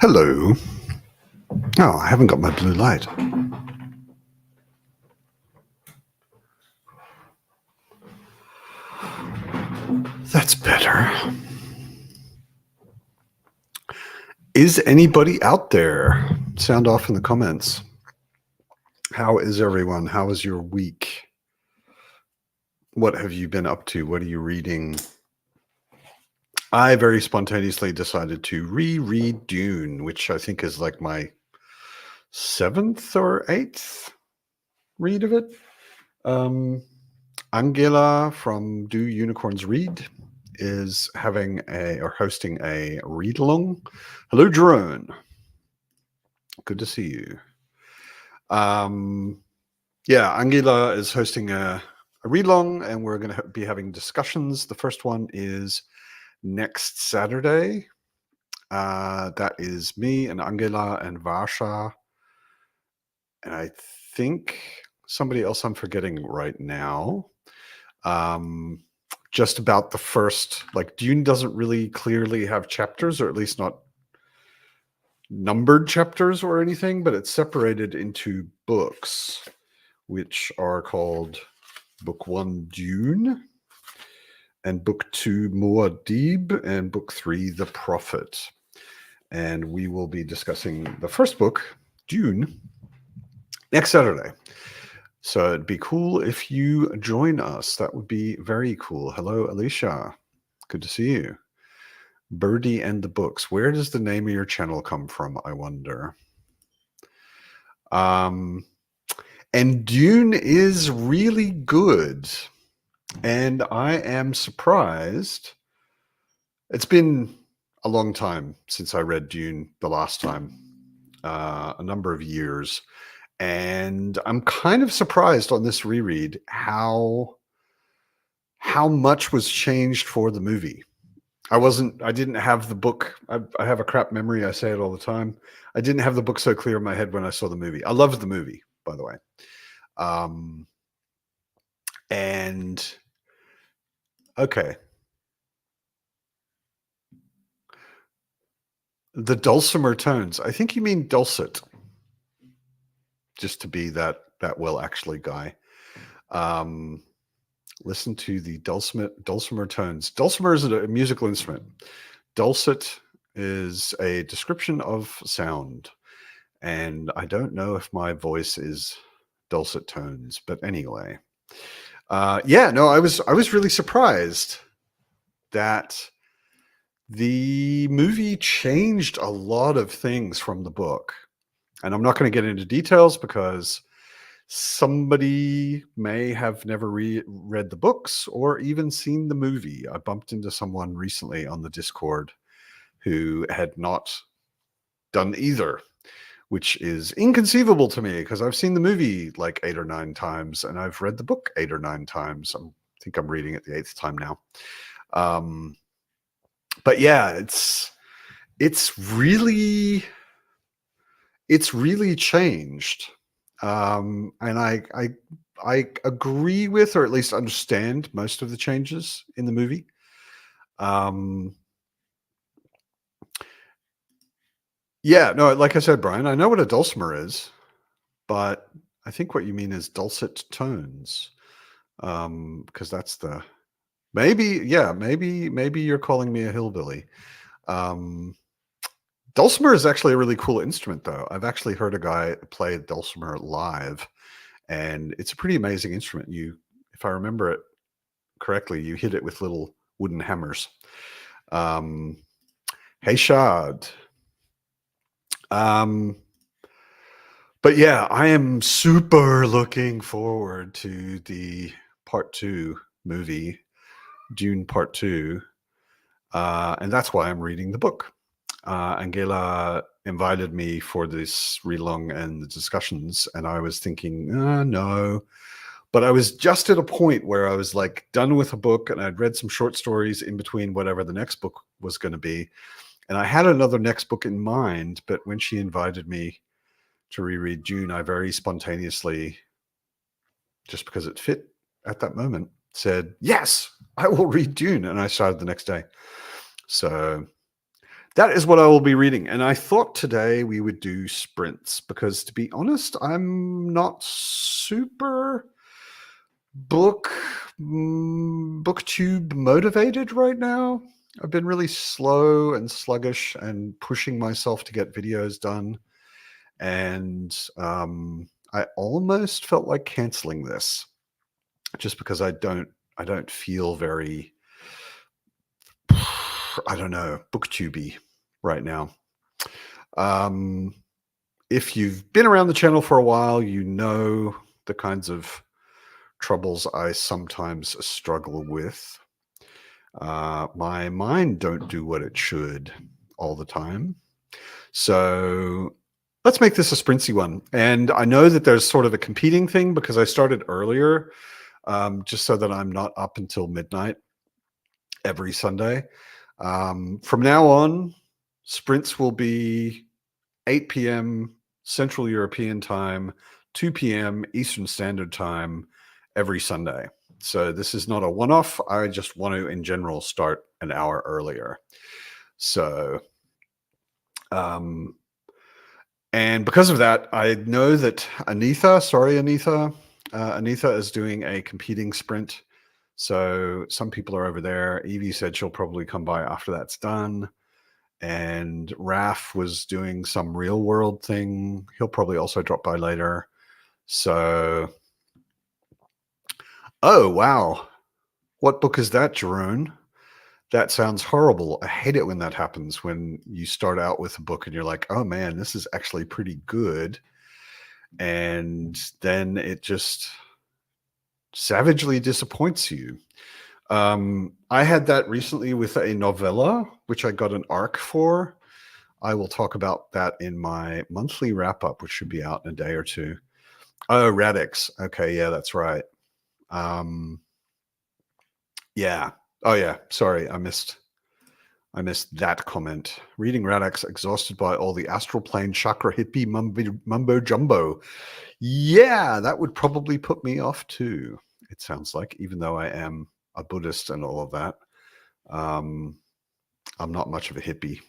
Hello. Oh, I haven't got my blue light. That's better. Is anybody out there? Sound off in the comments. How is everyone? How is your week? What have you been up to? What are you reading? I very spontaneously decided to reread Dune, which I think is like my 7th or 8th read of it. Angela from Do Unicorns Read is hosting a read along. Hello, Jerome. Good to see you. Angela is hosting a read along, and we're going to be having discussions. The first one is next Saturday. That is me and Angela and Varsha, and I think somebody else I'm forgetting right now. Just about the first, like Dune doesn't really clearly have chapters, or at least not numbered chapters or anything, but it's separated into books, which are called Book 1, Dune, and Book 2, Muad'Dib, and Book 3, The Prophet. And we will be discussing the first book, Dune, next Saturday. So it'd be cool if you join us. That would be very cool. Hello, Alicia. Good to see you. Birdie and the Books. Where does the name of your channel come from, I wonder? And Dune is really good. And I am surprised. It's been a long time since I read Dune the last time, a number of years. And I'm kind of surprised on this reread how much was changed for the movie. I didn't have the book. I have a crap memory. I say it all the time. I didn't have the book so clear in my head when I saw the movie. I loved the movie, by the way. And okay. The dulcimer tones. I think you mean dulcet. Just to be that well actually guy. Listen to the dulcimer tones. Dulcimer is a musical instrument. Dulcet is a description of sound. And I don't know if my voice is dulcet tones, but anyway. I was really surprised that the movie changed a lot of things from the book. And I'm not going to get into details because somebody may have never read the books or even seen the movie. I bumped into someone recently on the Discord who had not done either, which is inconceivable to me because I've seen the movie like 8 or 9 times and I've read the book 8 or 9 times. I think I'm reading it the 8th time now. But yeah, it's really changed. And I agree with, or at least understand, most of the changes in the movie. Like I said, Brian, I know what a dulcimer is, but I think what you mean is dulcet tones. Because that's maybe you're calling me a hillbilly. Dulcimer is actually a really cool instrument, though. I've actually heard a guy play dulcimer live, and it's a pretty amazing instrument. If I remember it correctly, you hit it with little wooden hammers. Hey, Shad. But yeah, I am super looking forward to the Part 2 movie, Dune Part 2. And that's why I'm reading the book. Angela invited me for this read-along and the discussions, and I was thinking, no. But I was just at a point where I was like done with a book, and I'd read some short stories in between whatever the next book was going to be. And I had another next book in mind, but when she invited me to reread Dune, I very spontaneously, just because it fit at that moment, said, yes, I will read Dune. And I started the next day. So that is what I will be reading. And I thought today we would do sprints because, to be honest, I'm not super book booktube motivated right now. I've been really slow and sluggish and pushing myself to get videos done, and I almost felt like canceling this just because I don't feel very, I don't know, booktubey right now. Um, if you've been around the channel for a while, you know the kinds of troubles I sometimes struggle with. My mind don't do what it should all the time. So let's make this a sprintsy one. And I know that there's sort of a competing thing because I started earlier, just so that I'm not up until midnight every Sunday. From now on, sprints will be 8 p.m. Central European time, 2 p.m. Eastern Standard Time every Sunday. So this is not a one-off. I just want to, in general, start an hour earlier. So, and because of that, I know that Anitha is doing a competing sprint. So some people are over there. Evie said she'll probably come by after that's done. And Raf was doing some real world thing. He'll probably also drop by later. So, oh, wow. What book is that, Jerome? That sounds horrible. I hate it when that happens, when you start out with a book and you're like, oh man, this is actually pretty good. And then it just savagely disappoints you. I had that recently with a novella, which I got an arc for. I will talk about that in my monthly wrap up, which should be out in a day or two. Oh, Radix. Okay, yeah, that's right. Yeah. Oh, yeah. Sorry, I missed that comment. Reading Radix, exhausted by all the astral plane chakra hippie mumbo jumbo. Yeah, that would probably put me off too. It sounds like, even though I am a Buddhist and all of that, I'm not much of a hippie.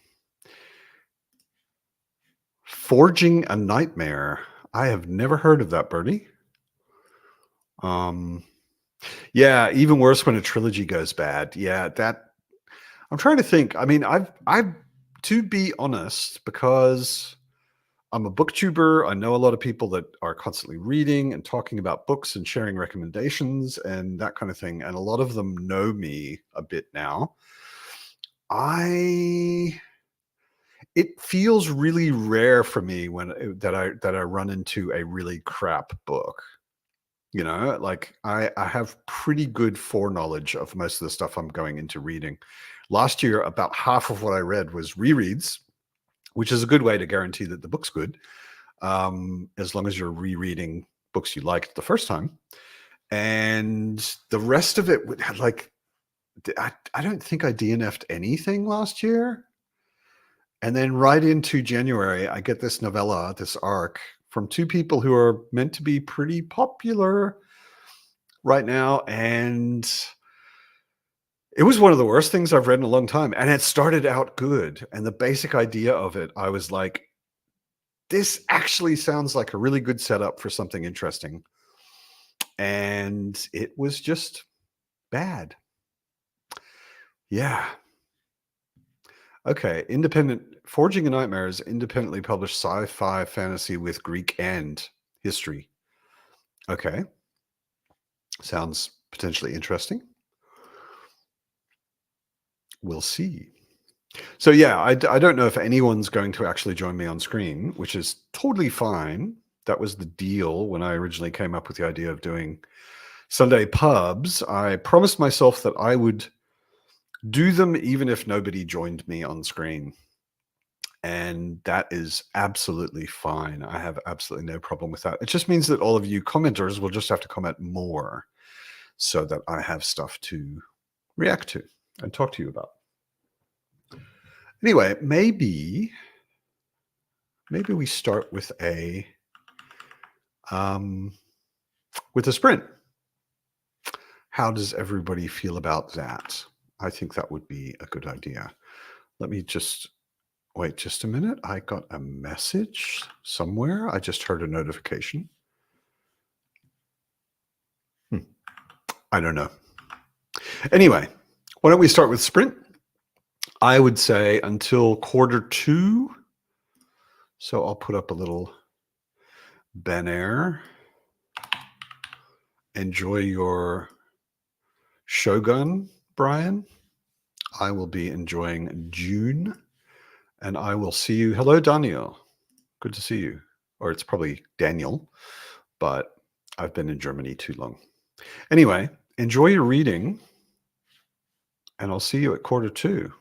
Forging a Nightmare. I have never heard of that, Bertie. Yeah, even worse when a trilogy goes bad. Yeah, that I'm trying to think. I mean, I've to be honest, because I'm a booktuber, I know a lot of people that are constantly reading and talking about books and sharing recommendations and that kind of thing, and a lot of them know me a bit now. It feels really rare for me that I run into a really crap book. You know, like I have pretty good foreknowledge of most of the stuff I'm going into reading. Last year, about half of what I read was rereads, which is a good way to guarantee that the book's good, as long as you're rereading books you liked the first time. And the rest of it had like, I don't think I DNF'd anything last year. And then right into January, I get this novella, this arc, from two people who are meant to be pretty popular right now. And it was one of the worst things I've read in a long time. And it started out good. And the basic idea of it, I was like, this actually sounds like a really good setup for something interesting. And it was just bad. Yeah. Okay. Forging a Nightmare is independently published sci-fi fantasy with Greek and history. Okay. Sounds potentially interesting. We'll see. So yeah, I don't know if anyone's going to actually join me on screen, which is totally fine. That was the deal when I originally came up with the idea of doing Sunday pubs. I promised myself that I would do them even if nobody joined me on screen. And that is absolutely fine. I have absolutely no problem with that. It just means that all of you commenters will just have to comment more so that I have stuff to react to and talk to you about. Anyway, maybe we start with a sprint. How does everybody feel about that? I think that would be a good idea. Let me just Wait just a minute. I got a message somewhere. I just heard a notification. Hmm, I don't know. Anyway, why don't we start with Sprint? I would say until quarter 2. So I'll put up a little banner. Enjoy your Shogun, Brian. I will be enjoying Dune, and I will see you. Hello, Daniel. Good to see you. Or it's probably Daniel, but I've been in Germany too long. Anyway, enjoy your reading, and I'll see you at quarter 2.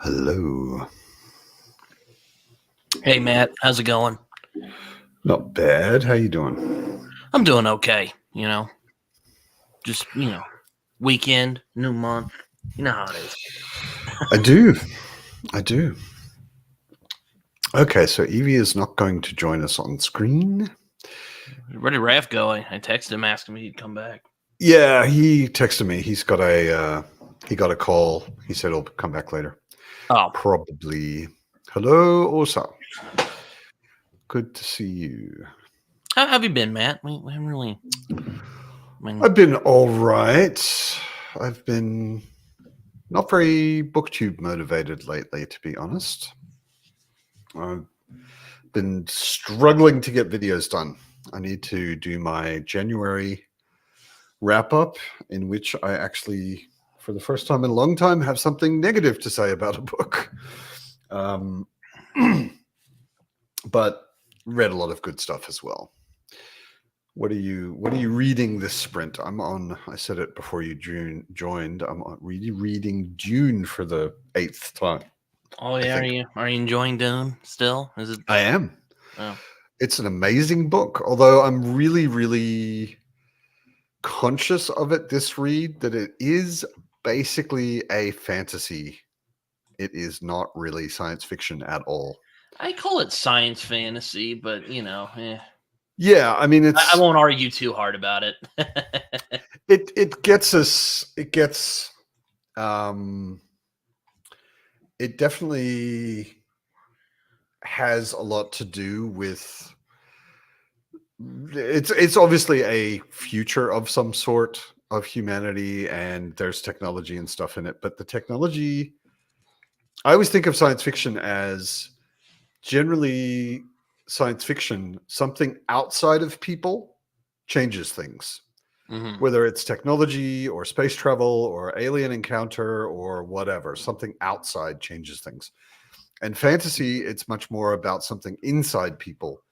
Hello. Hey Matt, how's it going? Not bad. How you doing? I'm doing okay. Just weekend, new month. You know how it is. I do. I do. Okay, so Evie is not going to join us on screen. Where did Raph go? I texted him asking me he'd come back. Yeah, he texted me. He got a call. He said he'll come back later. Oh, Probably. Hello, Osa. Good to see you. how have you been, Matt? We haven't really. I've been all right. I've been not very booktube motivated lately, to be honest. I've been struggling to get videos done. I need to do my January wrap up, in which I actually, for the first time in a long time, have something negative to say about a book. But read a lot of good stuff as well. What are you reading this sprint? I said it before you joined. I'm reading Dune for the 8th time. Oh I yeah, think. are you enjoying Dune still? Is it? I am. Oh, It's an amazing book, although I'm really, really conscious of it this read that it is basically a fantasy. It is not really science fiction at all. I call it science fantasy, but Yeah, I mean I won't argue too hard about it. it gets us um it definitely has a lot to do with it's obviously a future of some sort of humanity, and there's technology and stuff in it, but the technology, I always think of science fiction as generally science fiction, something outside of people changes things, hmm whether it's technology or space travel or alien encounter or whatever. Something outside changes things. And fantasy, it's much more about something inside people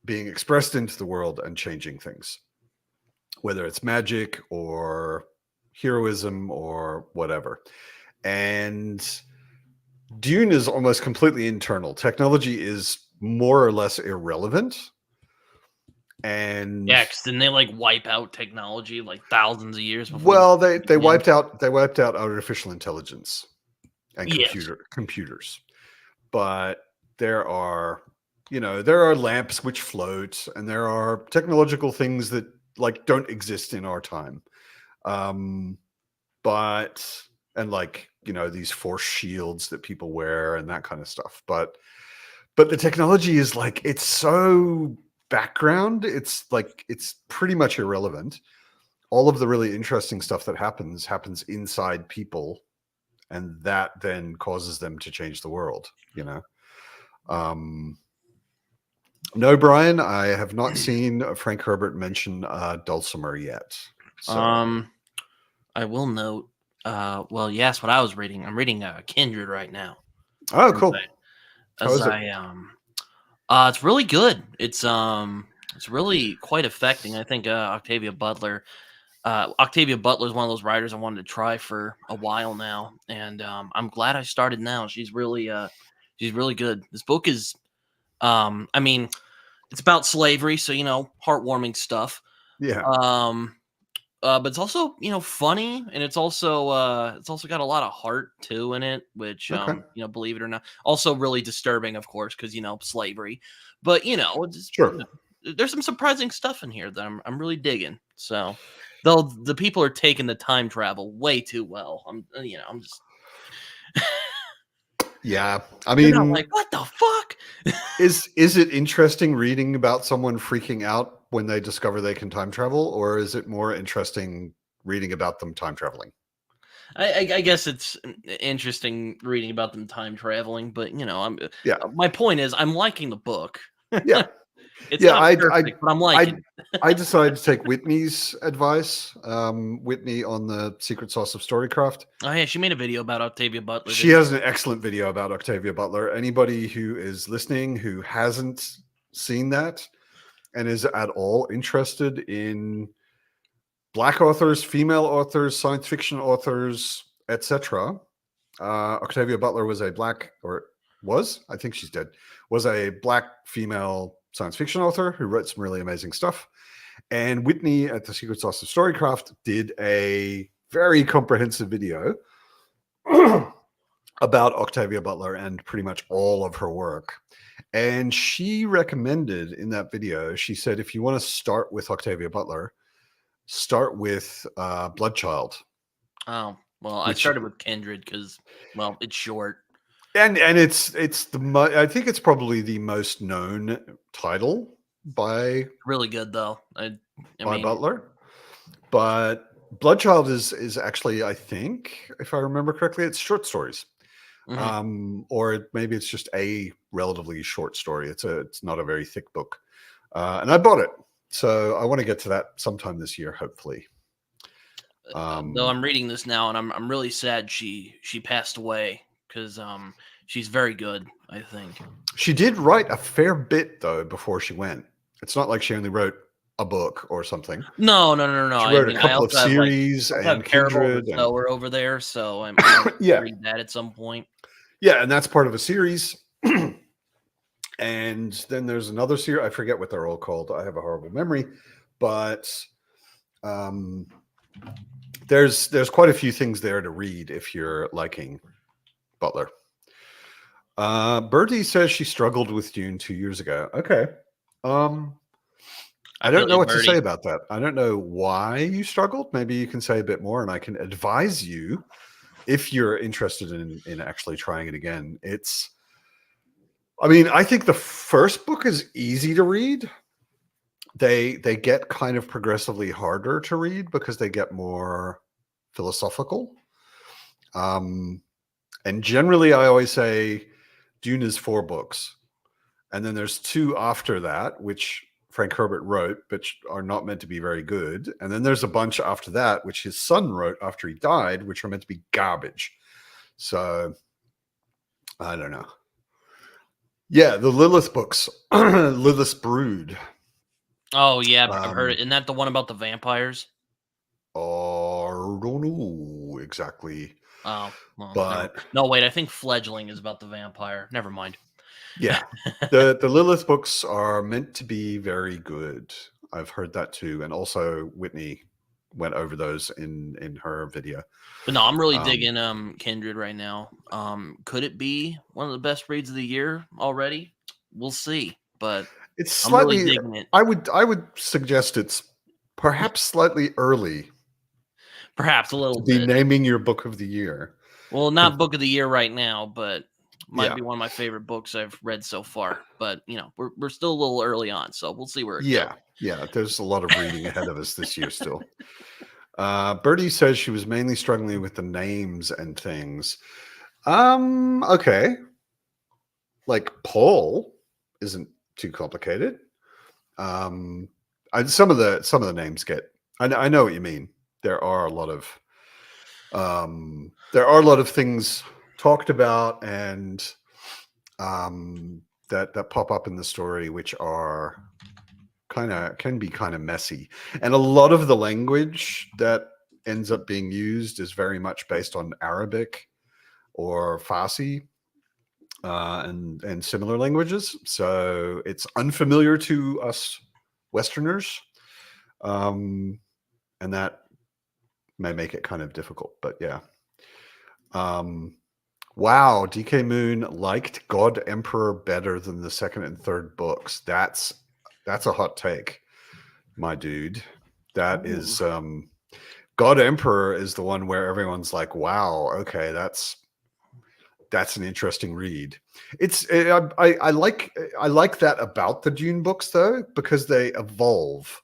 being expressed into the world and changing things, whether it's magic or heroism or whatever. And Dune is almost completely internal. Technology is more or less irrelevant. And Yeah, because didn't they like wipe out technology like thousands of years before the well, they began? wiped out artificial intelligence and Yes. computers. But there are, there are lamps which float, and there are technological things that like don't exist in our time. Um, but and like, these force shields that people wear and that kind of stuff. But the technology is like, it's so background. It's like it's pretty much irrelevant. All of the really interesting stuff that happens inside people, and that then causes them to change the world, um no, Brian, I have not seen Frank Herbert mention Dulcimer yet, so Um, I will note. Well, yes, what I was reading. I'm reading Kindred right now. oh, As cool. I, How as is it? I it's really good. It's really quite affecting. I think Octavia Butler. Octavia Butler is one of those writers I wanted to try for a while now, and I'm glad I started now. She's really good. This book is, I mean, it's about slavery, so heartwarming stuff. Yeah. Um, but it's also funny, and it's also got a lot of heart too in it, which Okay. believe it or not, also really disturbing, of course, because slavery. But Sure. there's some surprising stuff in here that I'm really digging. So though the people are taking the time travel way too well, I'm just Yeah. I they're not mean, like what the fuck. is it interesting reading about someone freaking out when they discover they can time travel, or is it more interesting reading about them time traveling? I guess it's interesting reading about them time traveling, but Yeah. my point is I'm liking the book. Yeah. It's Yeah, not perfect, but I'm I liking it. I decided to take Whitney's advice. Whitney on the Secret Sauce of Storycraft. Oh yeah, she made a video about Octavia Butler, She didn't has she? an excellent video about Octavia Butler. Anybody who is listening who hasn't seen that and is at all interested in Black authors, female authors, science fiction authors, etc., Octavia Butler was a black, or was, I think she's dead, was a black female science fiction author who wrote some really amazing stuff. And Whitney at the Secret Sauce of Storycraft did a very comprehensive video about Octavia Butler and pretty much all of her work. And she recommended in that video, she said, if you want to start with Octavia Butler, start with Bloodchild. Oh, well, I started with Kindred because, well, it's short. And it's I think it's probably the most known title by Really good though. I by mean, Butler. But Bloodchild is actually, I think, if I remember correctly, it's short stories. Or maybe it's just a relatively short story. It's not a very thick book. And I bought it. So I want to get to that sometime this year, hopefully. though I'm reading this now, and I'm really sad she passed away because she's very good. I think she did write a fair bit though before she went. It's not like she only wrote a book or something. No. She wrote a couple of series and Kindred. So we're over there, so I'm yeah, read that at some point. Yeah, and that's part of a series. And then there's another series. I forget what they're all called. I have a horrible memory, but there's quite a few things there to read if you're liking Butler. Birdie says she struggled with Dune 2 years ago. Okay. I don't know what to say about that. I don't know why you struggled. Maybe you can say a bit more and I can advise you if you're interested in actually trying it again. I think the first book is easy to read. They get kind of progressively harder to read because they get more philosophical. And generally, I always say Dune is 4 books. And then there's 2 after that, which Frank Herbert wrote, but are not meant to be very good. And then there's a bunch after that, which his son wrote after he died, which are meant to be garbage. So, I don't know. Yeah, the Lilith books. Lilith's Brood. Oh, yeah, I've heard it. Isn't that the one about the vampires? I don't know exactly. Oh, well, but no, wait, I think Fledgling is about the vampire. Never mind. Yeah, the Lilith books are meant to be very good. I've heard that too, and also Whitney went over those in her video. But no, I'm really digging Kindred right now. Could it be one of the best reads of the year already? We'll see. But it's slightly. I'm really digging it. I would suggest it's perhaps slightly early. Perhaps a little bit. Naming your book of the year. Well, not book of the year right now, but might be one of my favorite books I've read so far. But we're still a little early on, so we'll see where it goes. Yeah. There's a lot of reading ahead of us this year still. Birdie says she was mainly struggling with the names and things. Okay. Like Paul isn't too complicated. Some of the names get. I know what you mean. There are a lot of things talked about and that pop up in the story, which are can be kind of messy. And a lot of the language that ends up being used is very much based on Arabic or Farsi and similar languages. So it's unfamiliar to us Westerners. And that may make it kind of difficult, but yeah. Wow, DK Moon liked God Emperor better than the second and third books. That's a hot take, my dude. That is God Emperor is the one where everyone's like, wow, okay, that's an interesting read. I like that about the Dune books though, because they evolve.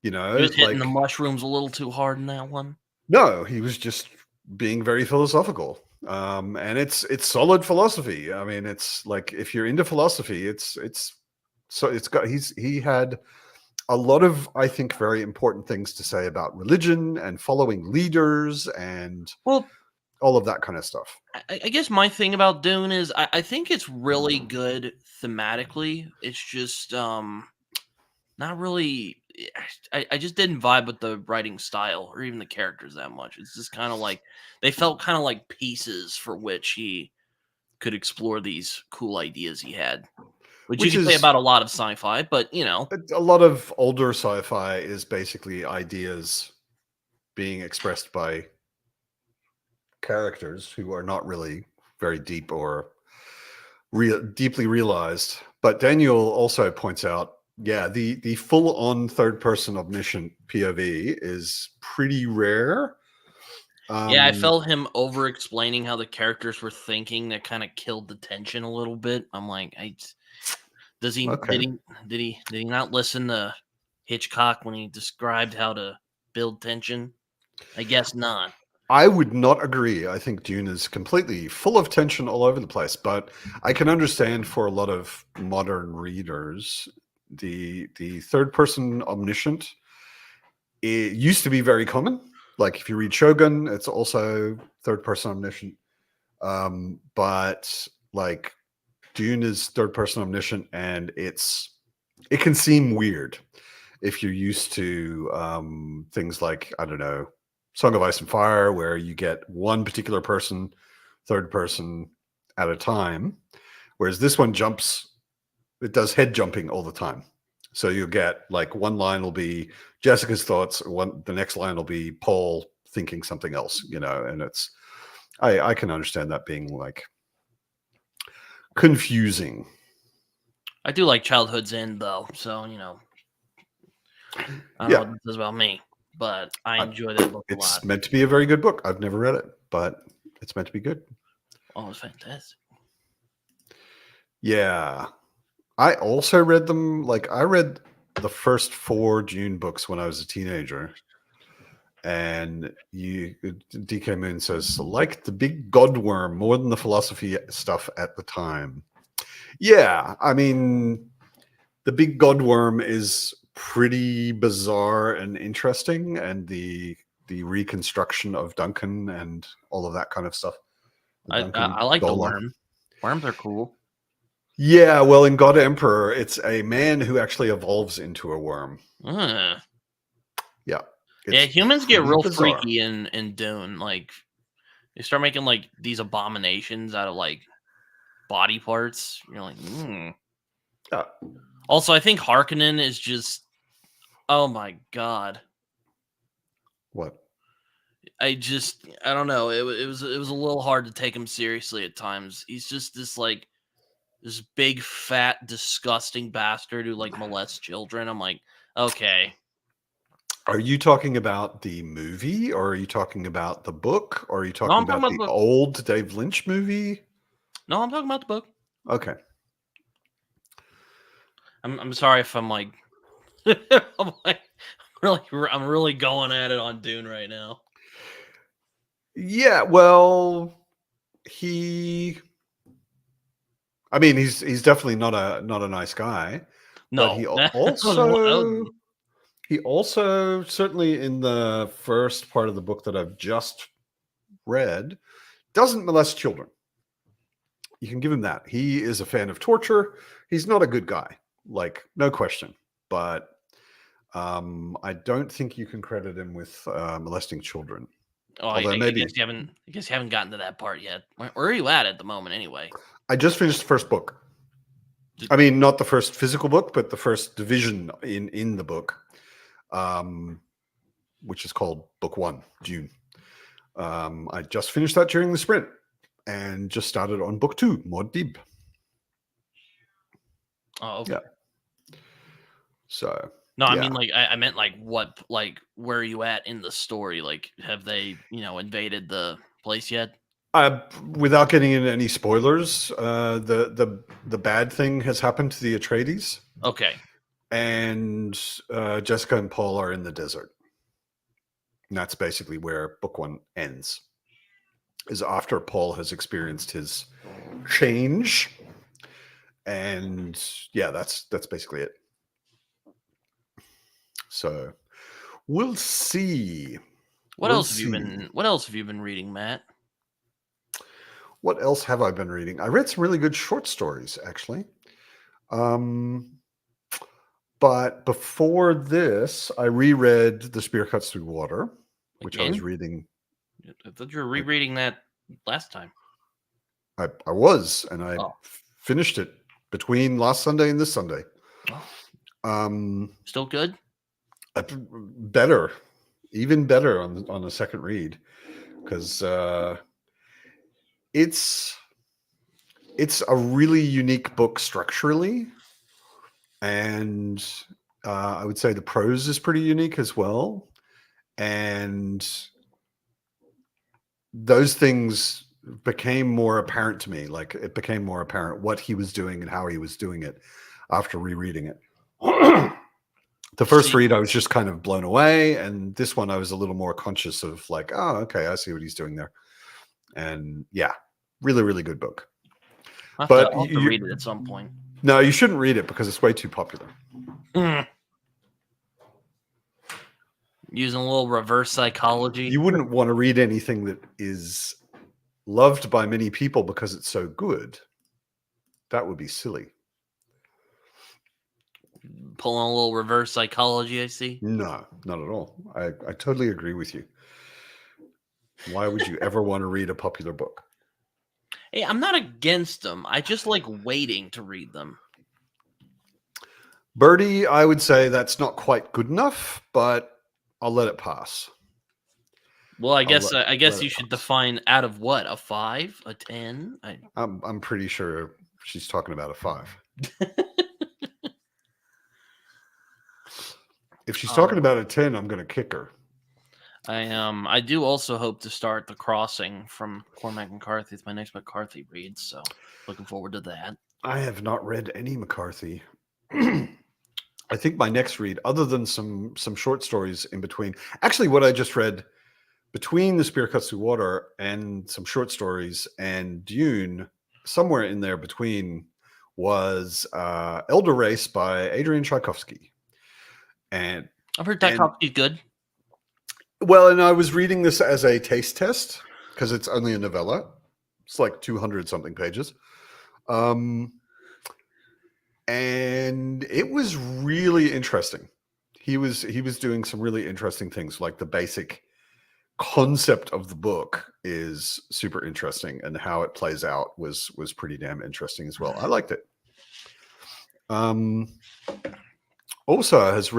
He was hitting the mushrooms a little too hard in that one. No, he was just being very philosophical. And it's solid philosophy. I mean, it's like if you're into philosophy, he had a lot of, I think, very important things to say about religion and following leaders and all of that kind of stuff. I guess my thing about Dune is I think it's really good thematically. It's just not really I just didn't vibe with the writing style or even the characters that much. It's just kind of like they felt kind of like pieces for which he could explore these cool ideas he had, which you which could say is about a lot of sci-fi. But a lot of older sci-fi is basically ideas being expressed by characters who are not really very deep or deeply realized. But Daniel also points out, yeah, the full on third person omniscient POV is pretty rare. yeah, I Um, felt him over explaining how the characters were thinking that kind of killed the tension a little bit. I'm like, does he okay. did he not listen to Hitchcock when he described how to build tension? I guess not. I would not agree. I think Dune is completely full of tension all over the place, but I can understand for a lot of modern readers, the third person omniscient, it used to be very common. Like if you read Shogun, it's also third person omniscient. But like Dune is third person omniscient, and it can seem weird if you're used to things like, I don't know, Song of Ice and Fire, where you get one particular person, third person at a time, whereas this one it does head jumping all the time. So you get like one line will be Jessica's thoughts, the next line will be Paul thinking something else, and I can understand that being like confusing. I do like Childhood's End though, so I don't know Yeah, what this is about me, but I enjoy that book a it's lot. meant to be a very good book. I've never read it, but it's meant to be good. Oh, it's fantastic. Yeah. I also read them. Like, I read the first 4 Dune books when I was a teenager. And DK Moon says, like the big god worm more than the philosophy stuff at the time. Yeah. I mean, the big god worm is pretty bizarre and interesting. And the reconstruction of Duncan and all of that kind of stuff. The I Duncan like the Gola. worm. Worms are cool. Yeah, well, in God Emperor, it's a man who actually evolves into a worm. Uh, Yeah, yeah, it's humans get pretty real bizarre. freaky in Dune. Like they start making like these abominations out of like body parts. You're like, Yeah. Also, I think Harkonnen is just oh my god. What? I don't know. It was a little hard to take him seriously at times. He's just this big fat disgusting bastard who like molests children. I'm like, okay. Are you talking about the movie, or are you talking about the book, or are you No, talking I'm talking about about the the book. old Dave Lynch movie? No, I'm talking about the book. Okay. I'm sorry if I'm like I'm like I'm really going at it on Dune right now. Yeah, well, he I mean, he's definitely not a nice guy, but No, that was he also certainly in the first part of the book that I've just read doesn't molest children. You can give him that. He is a fan of torture. He's not a good guy, like no question. But I don't think you can credit him with molesting children. oh, Although maybe I guess you haven't gotten to that part yet. Where are you at the moment anyway? I just finished the first book. Did- I mean, not the first physical book, but the first division in the book, um, which is called Book One, Dune. I just finished that during the sprint and just started on Book Two, Muad'Dib. Oh, okay. Yeah. So No, I yeah. mean like I meant like what like where are you at in the story? Like have they, invaded the place yet? Without getting into any spoilers, the bad thing has happened to the Atreides, Okay. and Jessica and Paul are in the desert. And that's basically where book one ends. Is after Paul has experienced his change, and yeah, that's basically it. So we'll see. We'll see. What else have you been reading, Matt? What else have I been reading? I read some really good short stories, actually. But before this, I reread The Spear Cuts Through Water, which I was Again? reading. I thought you were rereading that last time. I was, and I Oh. finished it between last Sunday and this Sunday. Oh. Still good? Better, even better on the second read, because it's a really unique book structurally, and I would say the prose is pretty unique as well, and those things became more apparent to me. Like, it became more apparent what he was doing and how he was doing it after rereading it. The first read, I was just kind of blown away, and this one I was a little more conscious of, like, oh, okay, I see what he's doing there. And yeah, really, really good book. I'll But have to read it at some point. No, you shouldn't read it because it's way too popular. Using a little reverse psychology. You wouldn't want to read anything that is loved by many people because it's so good. That would be silly. Pulling a little reverse psychology, I see. No, not at all. I totally agree with you. Why would you ever want to read a popular book? Hey, I'm not against them. I just like waiting to read them. Birdie, I would say that's not quite good enough, but I'll let it pass. Well, I guess you should define out of what, a 5, a 10. I'm pretty sure she's talking about a 5. If she's talking about a 10, I'm going to kick her. I do also hope to start The Crossing from Cormac McCarthy. It's my next McCarthy read, so looking forward to that. I have not read any McCarthy. I think my next read, other than some short stories in between, actually what I just read between The Spear Cuts Through Water and some short stories and Dune, somewhere in there between, was Elder Race by Adrian Tchaikovsky. And I've heard Tchaikovsky's good. Well, and I was reading this as a taste test because it's only a novella. It's like 200 something pages. And it was really interesting. He was doing some really interesting things. Like, the basic concept of the book is super interesting, and how it plays out was pretty damn interesting as well. I liked it. Osa has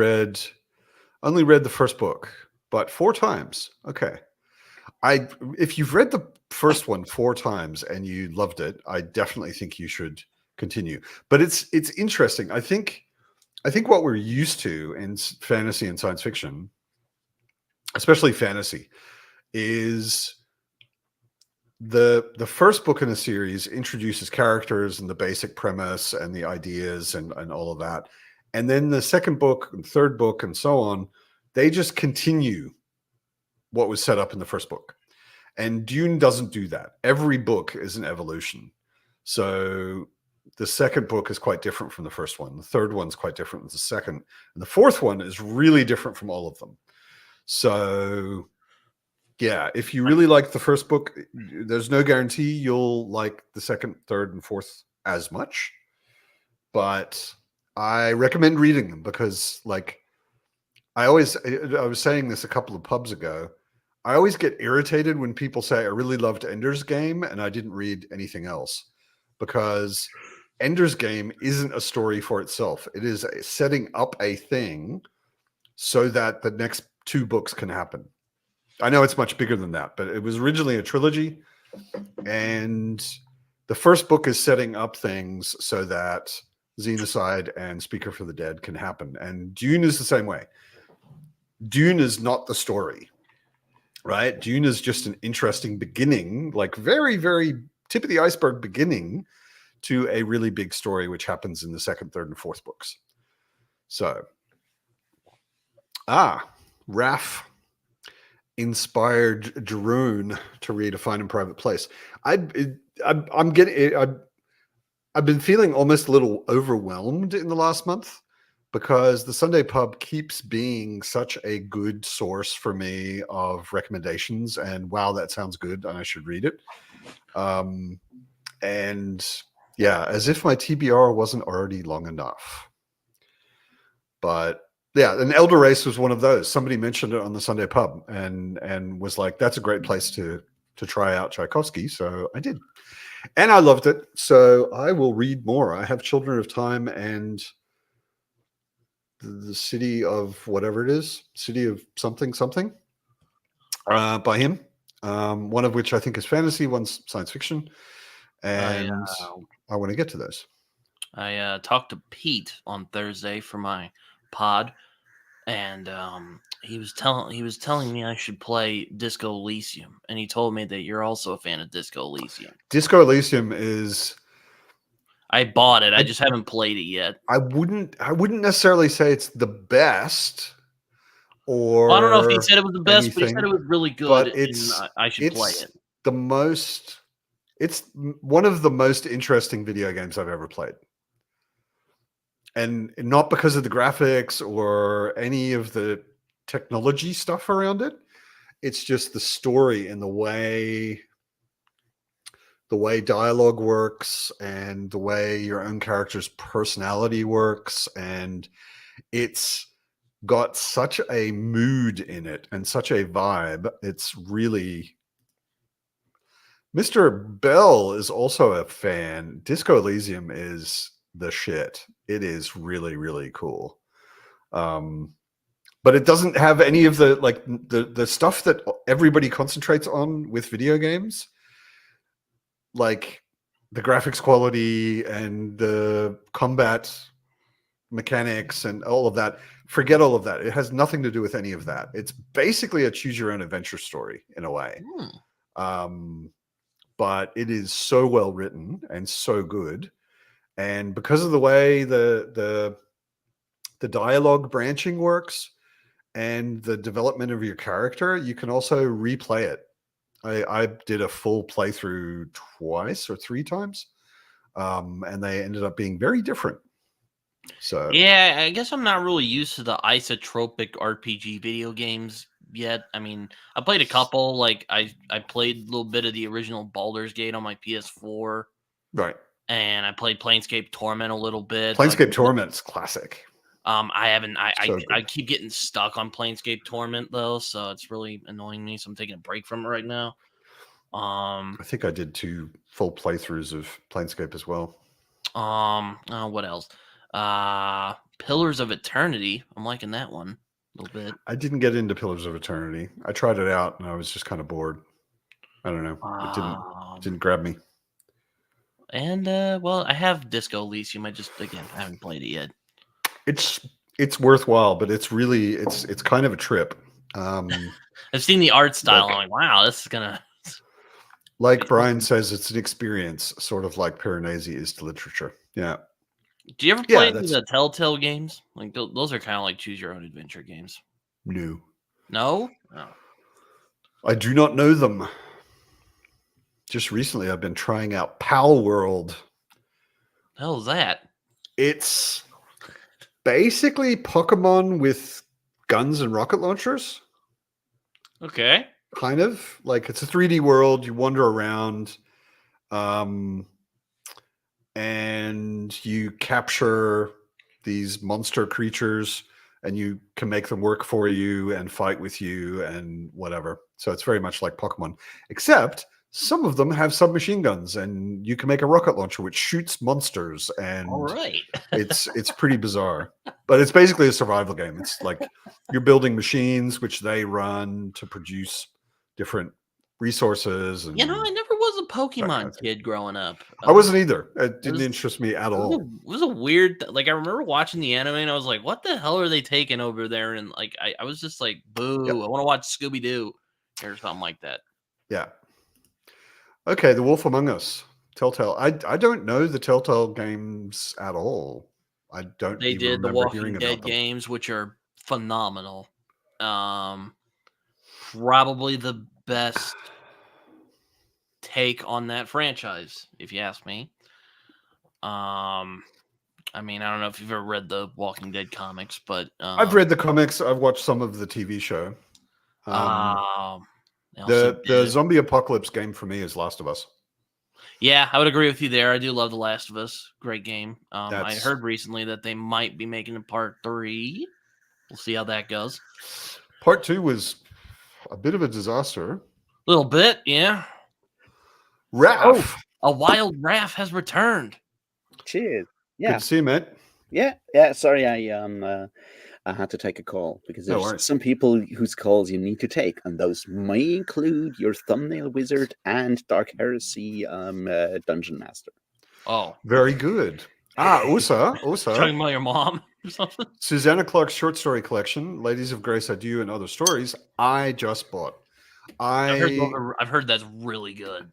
only read the first book, but 4 times. Okay. If you've read the first one 4 times and you loved it, I definitely think you should continue. But it's interesting. I think what we're used to in fantasy and science fiction, especially fantasy, is the first book in a series introduces characters and the basic premise and the ideas and all of that. And then the second book and third book and so on, they just continue what was set up in the first book. And Dune doesn't do that. Every book is an evolution. So the second book is quite different from the first one. The third one's quite different from the second. And the fourth one is really different from all of them. So yeah, if you really like the first book, there's no guarantee you'll like the second, third, and fourth as much. But I recommend reading them because, like, I was saying this a couple of pubs ago. I always get irritated when people say, I really loved Ender's Game and I didn't read anything else, because Ender's Game isn't a story for itself. It is setting up a thing so that the next 2 books can happen. I know it's much bigger than that, but it was originally a trilogy, and the first book is setting up things so that Xenocide and Speaker for the Dead can happen. And Dune is the same way. Dune is not the story, right? Dune is just an interesting beginning, like very, very tip of the iceberg beginning to a really big story, which happens in the second, third, and fourth books. So, Raph inspired Jeroen to read A Fine and Private Place. I've been feeling almost a little overwhelmed in the last month, because the Sunday Pub keeps being such a good source for me of recommendations, and wow, that sounds good and I should read it. And yeah, as if my TBR wasn't already long enough. But yeah, an Elder Race was one of those. Somebody mentioned it on the Sunday Pub and was like, "That's a great place to try out Tchaikovsky." So I did, and I loved it. So I will read more. I have Children of Time and the City of whatever it is, City of something by him. One of which I think is fantasy, one's science fiction, I and I want to get to those. I talked to Pete on Thursday for my pod, and he was telling me I should play Disco Elysium, and he told me that you're also a fan of Disco Elysium. Disco Elysium is. I bought it. I just haven't played it yet. I wouldn't necessarily say it's the best, or Well, I don't know if he said it was the best, but he said anything, it was really good, but and I should play it. the most. It's one of the most interesting video games I've ever played. And not because of the graphics or any of the technology stuff around it. It's just the story and the way dialogue works and the way your own character's personality works. And it's got such a mood in it and such a vibe. It's really... Mr. Bell is also a fan. Disco Elysium is the shit. It is really, really cool. But it doesn't have any of the the stuff that everybody concentrates on with video games, like the graphics quality and the combat mechanics and all of that. Forget all of that. It has nothing to do with any of that. It's basically a choose your own adventure story in a way. But it is so well written and so good. And because of the way the dialogue branching works and the development of your character, you can also replay it. I did a full playthrough twice or three times, and they ended up being very different. So yeah, I guess I'm not really used to the isotropic RPG video games yet. I mean, I played a couple. Like I played a little bit of the original Baldur's Gate on my PS4. Right. And I played Planescape Torment a little bit. Planescape Torment's classic. I haven't. So I keep getting stuck on Planescape Torment though, so it's really annoying me. So I'm taking a break from it right now. I think I did 2 full playthroughs of Planescape as well. What else? Pillars of Eternity. I'm liking that one a little bit. I didn't get into Pillars of Eternity. I tried it out and I was just kind of bored. I don't know. It didn't grab me. And well, I have Disco Elysium. I haven't played it yet. It's worthwhile, but it's really it's kind of a trip. I've seen the art style. I'm like, wow, this is gonna. Like Brian says, it's an experience, sort of like Piranesi is to literature. Yeah. Do you ever play the Telltale games? Like those are kind of like choose your own adventure games. No. No? Oh. I do not know them. Just recently, I've been trying out Pal World. The hell is that? It's basically Pokemon with guns and rocket launchers. Okay. Kind of. Like it's a 3D world. You wander around. And you capture these monster creatures and you can make them work for you and fight with you and whatever. So it's very much like Pokemon, except some of them have submachine guns and you can make a rocket launcher which shoots monsters. And all right. it's pretty bizarre, but it's basically a survival game. It's like you're building machines which they run to produce different resources. And I never was a Pokemon kid growing up. I wasn't either. It didn't interest me at all. It was a weird, like I remember watching the anime and I was like, what the hell are they taking over there? And like I was just like, boo, I want to watch Scooby-Doo or something like that. Yeah. Okay, The Wolf Among Us. Telltale. I don't know the Telltale games at all. I don't They even did the remember Walking hearing Dead about them. games, which are phenomenal. Probably the best take on that franchise, if you ask me. I mean, I don't know if you've ever read the Walking Dead comics, but I've read the comics. I've watched some of the TV show. They also The zombie apocalypse game for me is Last of Us. Yeah, I would agree with you there. I do love The Last of Us. Great game. I That's heard recently that they might be making a part 3. We'll see how that goes. part 2 was a bit of a disaster. A little bit, yeah. Oh, Raph, a wild Raph has returned. Cheers. good Yeah. to see you, mate. Yeah. Sorry, I had to take a call because No there's worries. some people whose calls you need to take, and those may include your thumbnail wizard and Dark Heresy dungeon master. Oh, Very good. Also, talking about your mom or something? Susanna Clark's short story collection, Ladies of Grace, Adieu, and Other Stories, I just bought. I've heard that's really good.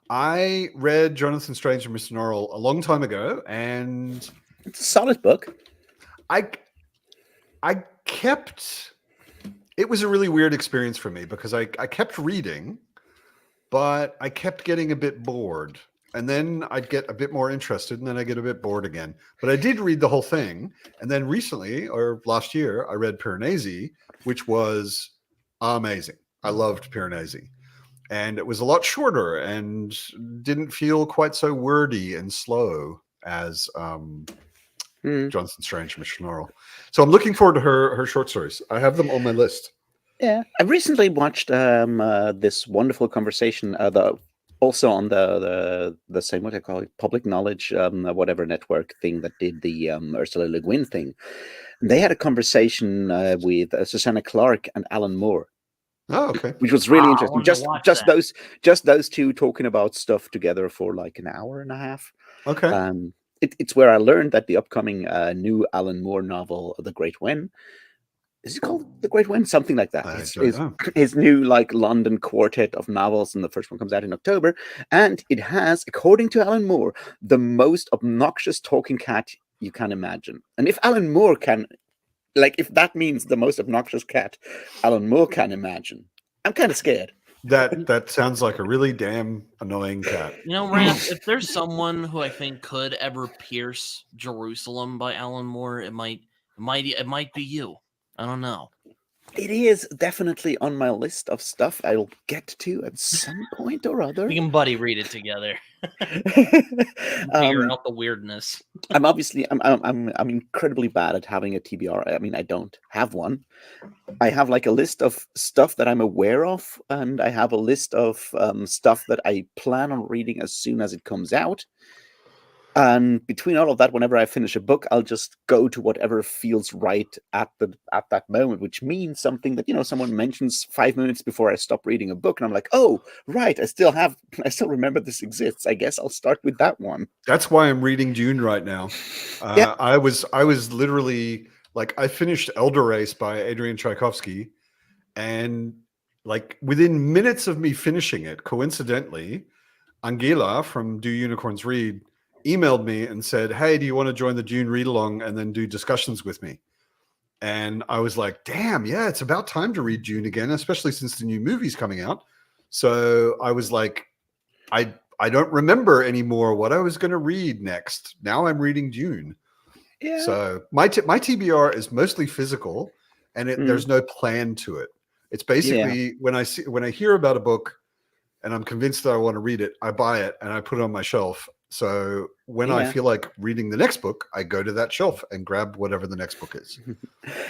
I read Jonathan Strange and Mr. Norrell a long time ago, and It's a solid book. I kept. It was a really weird experience for me because I kept reading, but I kept getting a bit bored. And then I'd get a bit more interested, and then I get a bit bored again. But I did read the whole thing. And then recently, or last year, I read Piranesi, which was amazing. I loved Piranesi. And it was a lot shorter and didn't feel quite so wordy and slow as Jonathan Strange and Mr. Norrell. So I'm looking forward to her short stories. I have them on my list. Yeah, I recently watched this wonderful conversation, also on the same, what I call it, public knowledge, whatever network thing that did the Ursula Le Guin thing. And they had a conversation with Susanna Clark and Alan Moore. Oh, okay. Which was really I interesting. wanted to watch that. Just those two talking about stuff together for like an hour and a half. Okay. It's where I learned that the upcoming new Alan Moore novel, The Great When, is it called The Great When? Something like that. His new like London quartet of novels, and the first one comes out in October. And it has, according to Alan Moore, the most obnoxious talking cat you can imagine. And if Alan Moore can, like, if that means the most obnoxious cat Alan Moore can imagine, I'm kind of scared. That sounds like a really damn annoying cat. You know, Raph, if there's someone who I think could ever pierce Jerusalem by Alan Moore, it might be you. I don't know. It is definitely on my list of stuff I'll get to at some point or other. We can buddy read it together. Figure out the weirdness. I'm incredibly bad at having a TBR. I mean, I don't have one. I have like a list of stuff that I'm aware of, and I have a list of stuff that I plan on reading as soon as it comes out. And between all of that, whenever I finish a book, I'll just go to whatever feels right at that moment, which means something that, someone mentions 5 minutes before I stop reading a book, and I'm like, oh, right, I still remember this exists. I guess I'll start with that one. That's why I'm reading Dune right now. Yeah. I was literally like, I finished Elder Race by Adrian Tchaikovsky, and like within minutes of me finishing it, coincidentally, Angela from Do Unicorns Read emailed me and said, hey, do you want to join the Dune read along and then do discussions with me? And I was like, damn, yeah, it's about time to read Dune again, especially since the new movie's coming out. So I was like, I don't remember anymore what I was going to read next. Now I'm reading Dune. Yeah. So my TBR is mostly physical, and there's no plan to it. It's basically when I hear about a book and I'm convinced that I want to read it, I buy it and I put it on my shelf. So when I feel like reading the next book, I go to that shelf and grab whatever the next book is,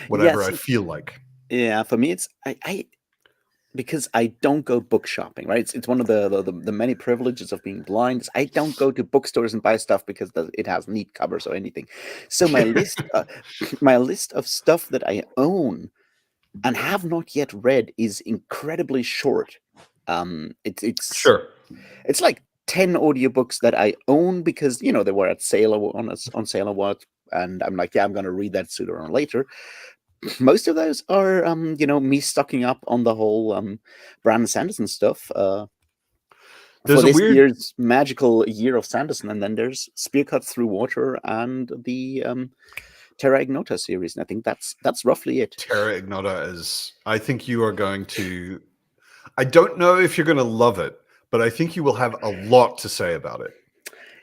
whatever I feel like. Yeah, for me, it's I because I don't go book shopping, right? It's one of the many privileges of being blind. I don't go to bookstores and buy stuff because it has neat covers or anything. So my list of stuff that I own and have not yet read is incredibly short. It's sure. It's like 10 audiobooks that I own because they were at sale on sale or what, and I'm like, yeah, I'm gonna read that sooner or later. Most of those are me stocking up on the whole Brandon Sanderson stuff. There's for this year's magical year of Sanderson, and then there's Spear Cut Through Water and the Terra Ignota series, and I think that's roughly it. Terra Ignota is. I think you are going to. I don't know if you're going to love it, but I think you will have a lot to say about it.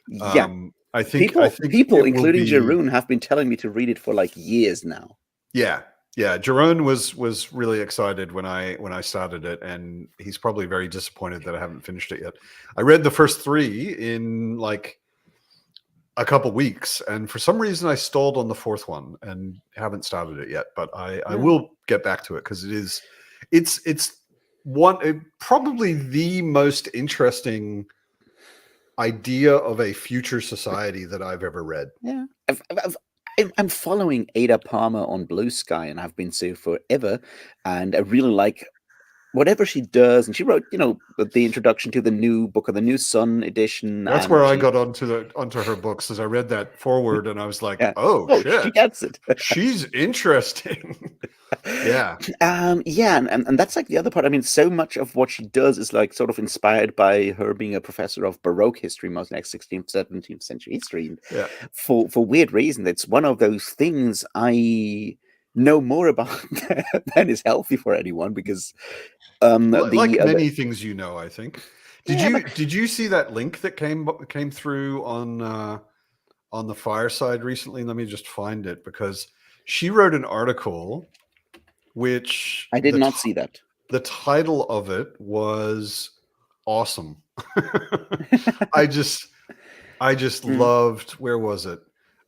Yeah, I think people, including Jeroen, have been telling me to read it for like years now. Yeah, Yeah, Jerome was really excited when I started it, and he's probably very disappointed that I haven't finished it yet. I read the first 3 in like a couple weeks, and for some reason I stalled on the 4th one and haven't started it yet. But I will get back to it because it's probably the most interesting idea of a future society that I've ever read. Yeah, I'm following Ada Palmer on Blue Sky, and I've been so forever, and I really like whatever she does. And she wrote, the introduction to the new book of the New Sun edition. That's and where I got onto her books, as I read that forward, and I was like, "Oh shit, she gets it. She's interesting." Yeah. And that's like the other part. I mean, so much of what she does is like sort of inspired by her being a professor of Baroque history, most like 16th, 17th century history. And Yeah. For weird reason, it's one of those things I know more about than is healthy for anyone, because like many things, I think. Did you see that link that came through on the Fireside recently? Let me just find it, because she wrote an article which I did not see that. The title of it was awesome. I just loved, where was it?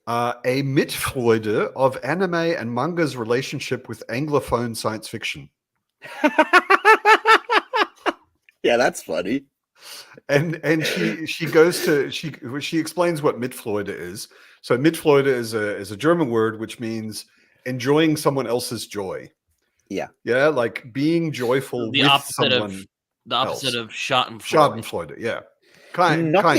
A Mitfreude of anime and manga's relationship with Anglophone science fiction. Yeah, that's funny. And she goes to she explains what Mitfreude is. So Mitfreude is a German word which means enjoying someone else's joy. Yeah. Yeah, like being joyful The with opposite someone. The opposite of Schadenfreude. Schadenfreude, yeah. Not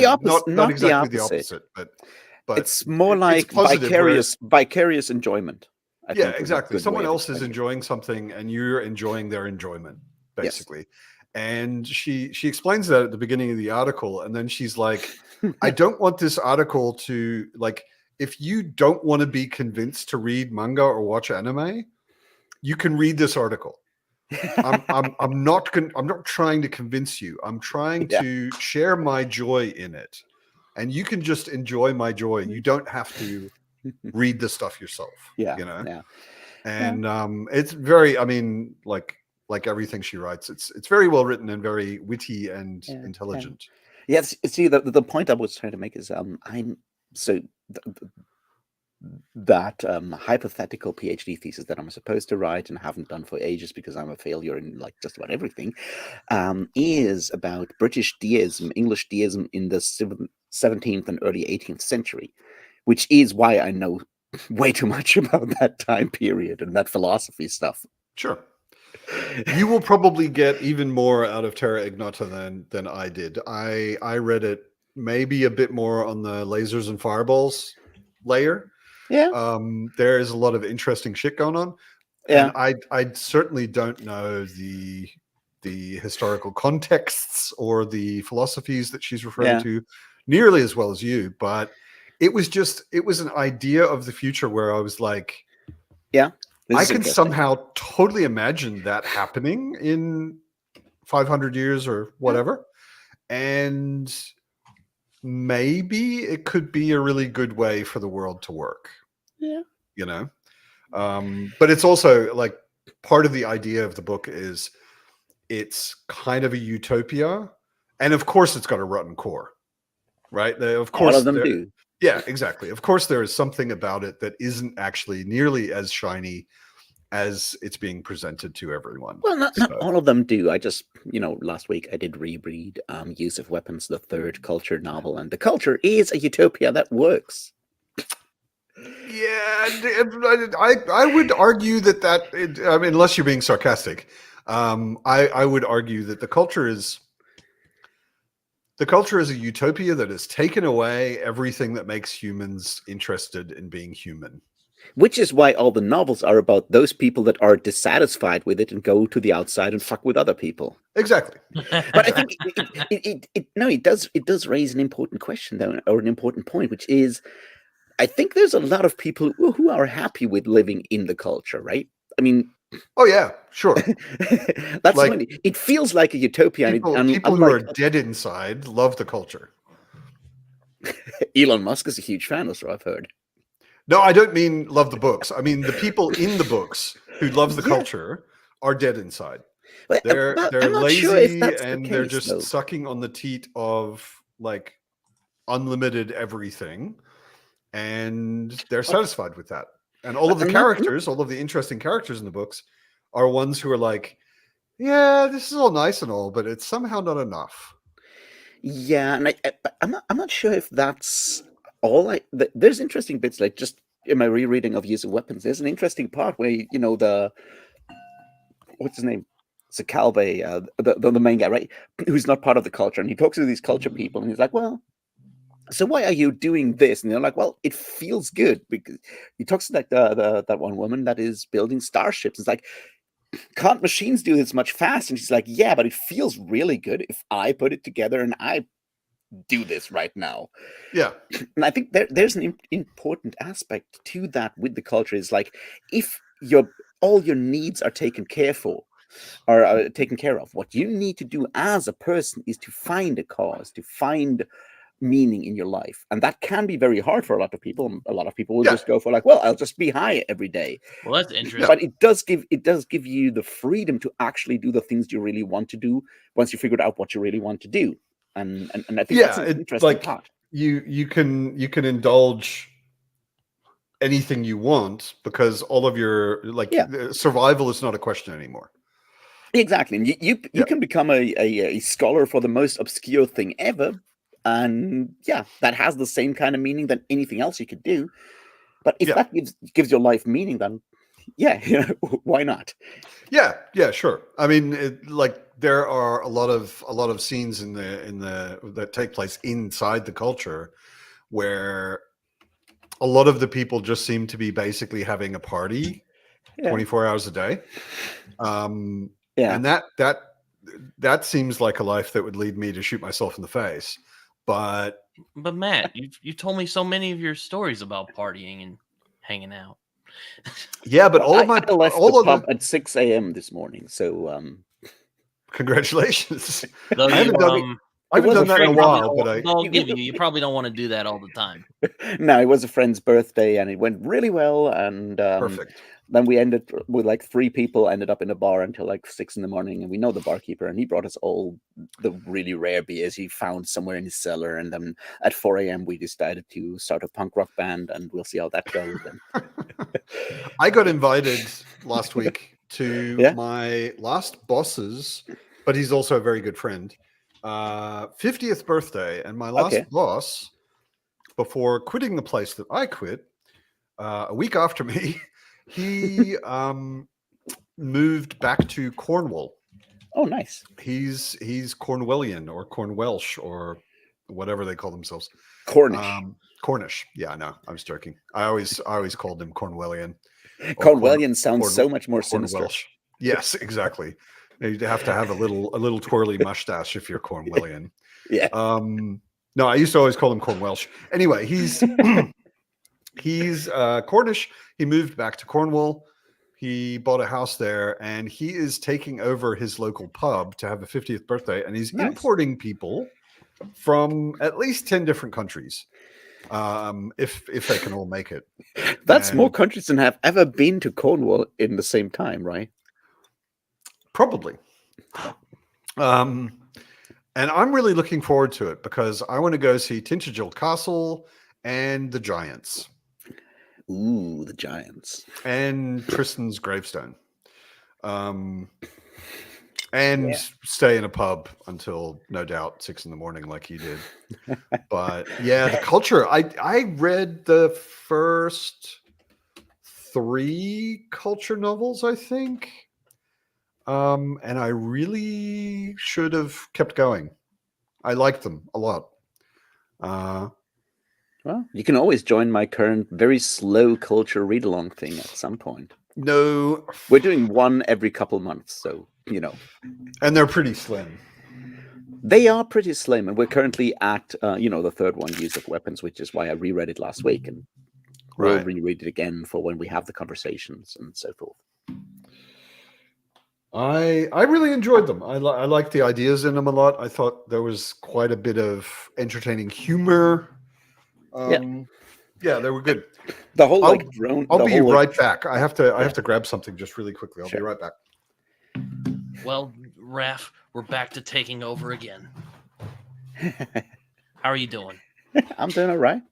exactly the opposite, but it's more like vicarious enjoyment. I think exactly. Someone else is enjoying something and you're enjoying their enjoyment, basically. Yes. And she explains that at the beginning of the article, and then she's like, I don't want this article to, like, if you don't want to be convinced to read manga or watch anime, you can read this article. I'm not trying to convince you. I'm trying to share my joy in it, and you can just enjoy my joy. You don't have to read the stuff yourself. And it's very, I mean, like everything she writes, it's very well written and very witty and intelligent. Yes. See, the point I was trying to make is that hypothetical PhD thesis that I'm supposed to write and haven't done for ages because I'm a failure in like just about everything, is about British deism, English deism in the 17th and early 18th century, which is why I know way too much about that time period and that philosophy stuff. Sure. You will probably get even more out of Terra Ignota than I did. I read it maybe a bit more on the lasers and fireballs layer. Yeah. There is a lot of interesting shit going on. Yeah. And I certainly don't know the historical contexts or the philosophies that she's referring to nearly as well as you, but it was an idea of the future where I was like, I can somehow totally imagine that happening in 500 years or whatever. And maybe it could be a really good way for the world to work. Yeah. But it's also like part of the idea of the book is it's kind of a utopia. And of course it's got a rotten core, right? Of course, all of them do. Yeah, exactly. Of course, there is something about it that isn't actually nearly as shiny as it's being presented to everyone. Well, not all of them do. I just, last week I did reread Use of Weapons, the third Culture novel, and the Culture is a utopia that works. Yeah, I would argue that I mean, unless you're being sarcastic, I would argue that the Culture is a utopia that has taken away everything that makes humans interested in being human. Which is why all the novels are about those people that are dissatisfied with it and go to the outside and fuck with other people. Exactly. But I think it does raise an important question, though, or an important point, which is, I think there's a lot of people who are happy with living in the Culture, right? I mean, oh yeah, sure. That's like, it feels like a utopia. People who are dead inside love the Culture. Elon Musk is a huge fan, so I've heard. No, I don't mean love the books. I mean the people in the books who loves the Yeah. culture are dead inside. But, They're I'm not sure if lazy that's the and they're case, just though. sucking on the teat of like unlimited everything, and they're satisfied with that. And all of the I'm not characters, all of the interesting characters in the books, are ones who are like, yeah, this is all nice and all, but it's somehow not enough. Yeah, and I'm not sure if that's all. There's interesting bits, like just in my rereading of Use of Weapons. There's an interesting part where the what's his name, Zakalbe, the main guy, right, who's not part of the culture, and he talks to these culture people, and he's like, well. So why are you doing this? And they're like, well, it feels good, because he talks to like that one woman that is building starships. It's like, can't machines do this much fast? And she's like, yeah, but it feels really good if I put it together and I do this right now. Yeah. And I think there's an important aspect to that with the culture, is like, if all your needs are taken care of, what you need to do as a person is to find a cause, to find meaning in your life, and that can be very hard for a lot of people. A lot of people will just go for like, well, I'll just be high every day. Well, that's interesting. But it does give you the freedom to actually do the things you really want to do once you figured out what you really want to do. And I think that's an interesting part. You can indulge anything you want, because all of your survival is not a question anymore. Exactly. And you can become a scholar for the most obscure thing ever. And that has the same kind of meaning than anything else you could do. But if that gives your life meaning, then why not? Yeah, sure. I mean, there are a lot of scenes in the that take place inside the culture where a lot of the people just seem to be basically having a party 24 hours a day. And that seems like a life that would lead me to shoot myself in the face. But Matt, you told me so many of your stories about partying and hanging out. Yeah, but I left the pub at 6 a.m. this morning. So congratulations. Though I haven't done that in a while, but I'll give you probably don't want to do that all the time. No, it was a friend's birthday and it went really well. And perfect. Then we ended with like 3 people, ended up in a bar until like 6 a.m. And we know the barkeeper, and he brought us all the really rare beers he found somewhere in his cellar. And then at 4 a.m. we decided to start a punk rock band, and we'll see how that goes. I got invited last week to my last boss's, but he's also a very good friend, 50th birthday. And my last boss, before quitting the place that I quit, a week after me, he moved back to Cornwall. Oh, nice. He's Cornwellian or Cornwelsh or whatever they call themselves. Cornish. Yeah, I know. I was joking. I always called him Cornwellian. Cornwellian sounds so much more sinister. Welsh. Yes, exactly. You have to have a little twirly mustache if you're Cornwellian. Yeah. No, I used to always call him Cornwelsh. Anyway, he's he's Cornish. He moved back to Cornwall. He bought a house there, and he is taking over his local pub to have a 50th birthday, and he's importing people from at least 10 different countries, if they can all make it. That's more countries than have ever been to Cornwall in the same time, right? Probably. And I'm really looking forward to it because I want to go see Tintagel Castle and the Giants. Ooh, the Giants. And Tristan's gravestone. And stay in a pub until, no doubt, 6 a.m. like he did. But yeah, the culture. I read the first 3 culture novels, I think. And I really should have kept going. I liked them a lot. Well, you can always join my current very slow culture read-along thing at some point. No. We're doing one every couple months, so, And they're pretty slim. They are pretty slim, and we're currently at, the third one, Use of Weapons, which is why I reread it last week, and we'll reread it again for when we have the conversations and so forth. I really enjoyed them. I liked the ideas in them a lot. I thought there was quite a bit of entertaining humor. Yeah, they were good. The whole I'll, like drone. I'll the be whole, like, right back. I have to grab something just really quickly. I'll be Sure. right back. Well, Raph, we're back to taking over again. How are you doing? I'm doing all right.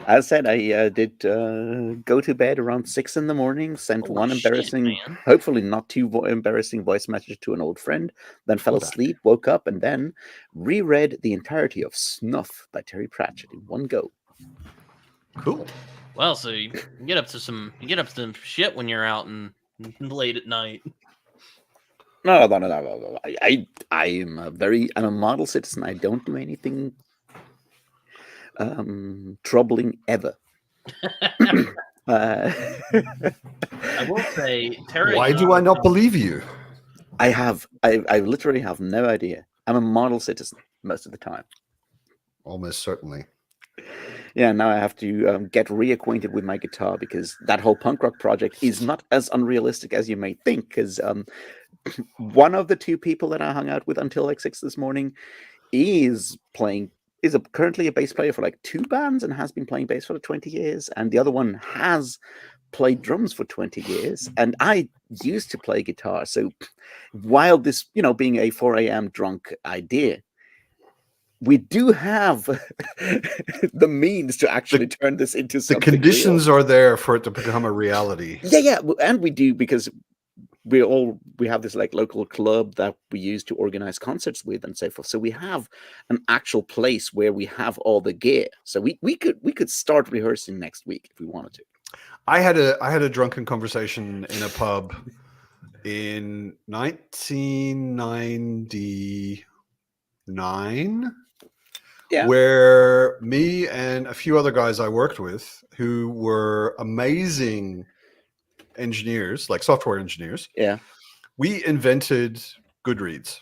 As I said, I did go to bed around 6 in the morning, sent Holy one shit, embarrassing, man. hopefully not too embarrassing voice message to an old friend, then fell Hold on. asleep, woke up, and then reread the entirety of Snuff by Terry Pratchett in one go. Cool. Well, so you get up to some shit when you're out and late at night. No. I'm a model citizen. I don't do anything troubling ever. I will say, Terry. Why do I not believe you? I literally have no idea. I'm a model citizen most of the time. Almost certainly. Yeah, now I have to get reacquainted with my guitar because that whole punk rock project is not as unrealistic as you may think. Because one of the two people that I hung out with until like 6 this morning is currently a bass player for like 2 bands and has been playing bass for 20 years, and the other one has played drums for 20 years, and I used to play guitar. So while this, being a 4 a.m. drunk idea, we do have the means to actually turn this into The something conditions real. are there for it to become a reality. Yeah, and we do, because we have this like local club that we use to organize concerts with and so forth. So we have an actual place where we have all the gear. So we could start rehearsing next week if we wanted to. I had a drunken conversation in a pub in 1999. Yeah. Where me and a few other guys I worked with who were amazing engineers, like software engineers, Yeah. we invented Goodreads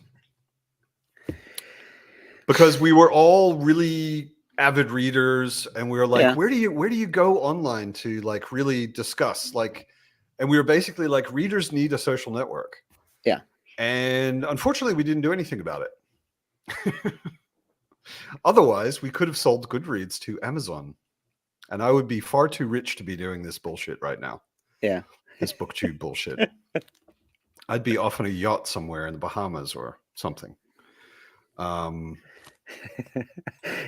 because we were all really avid readers, and we were like, Yeah. where do you go online to like really discuss, like, and we were basically like, readers need a social network. Yeah. And unfortunately we didn't do anything about it. Otherwise, we could have sold Goodreads to Amazon, and I would be far too rich to be doing this bullshit right now. Yeah. This booktube bullshit. I'd be off on a yacht somewhere in the Bahamas or something.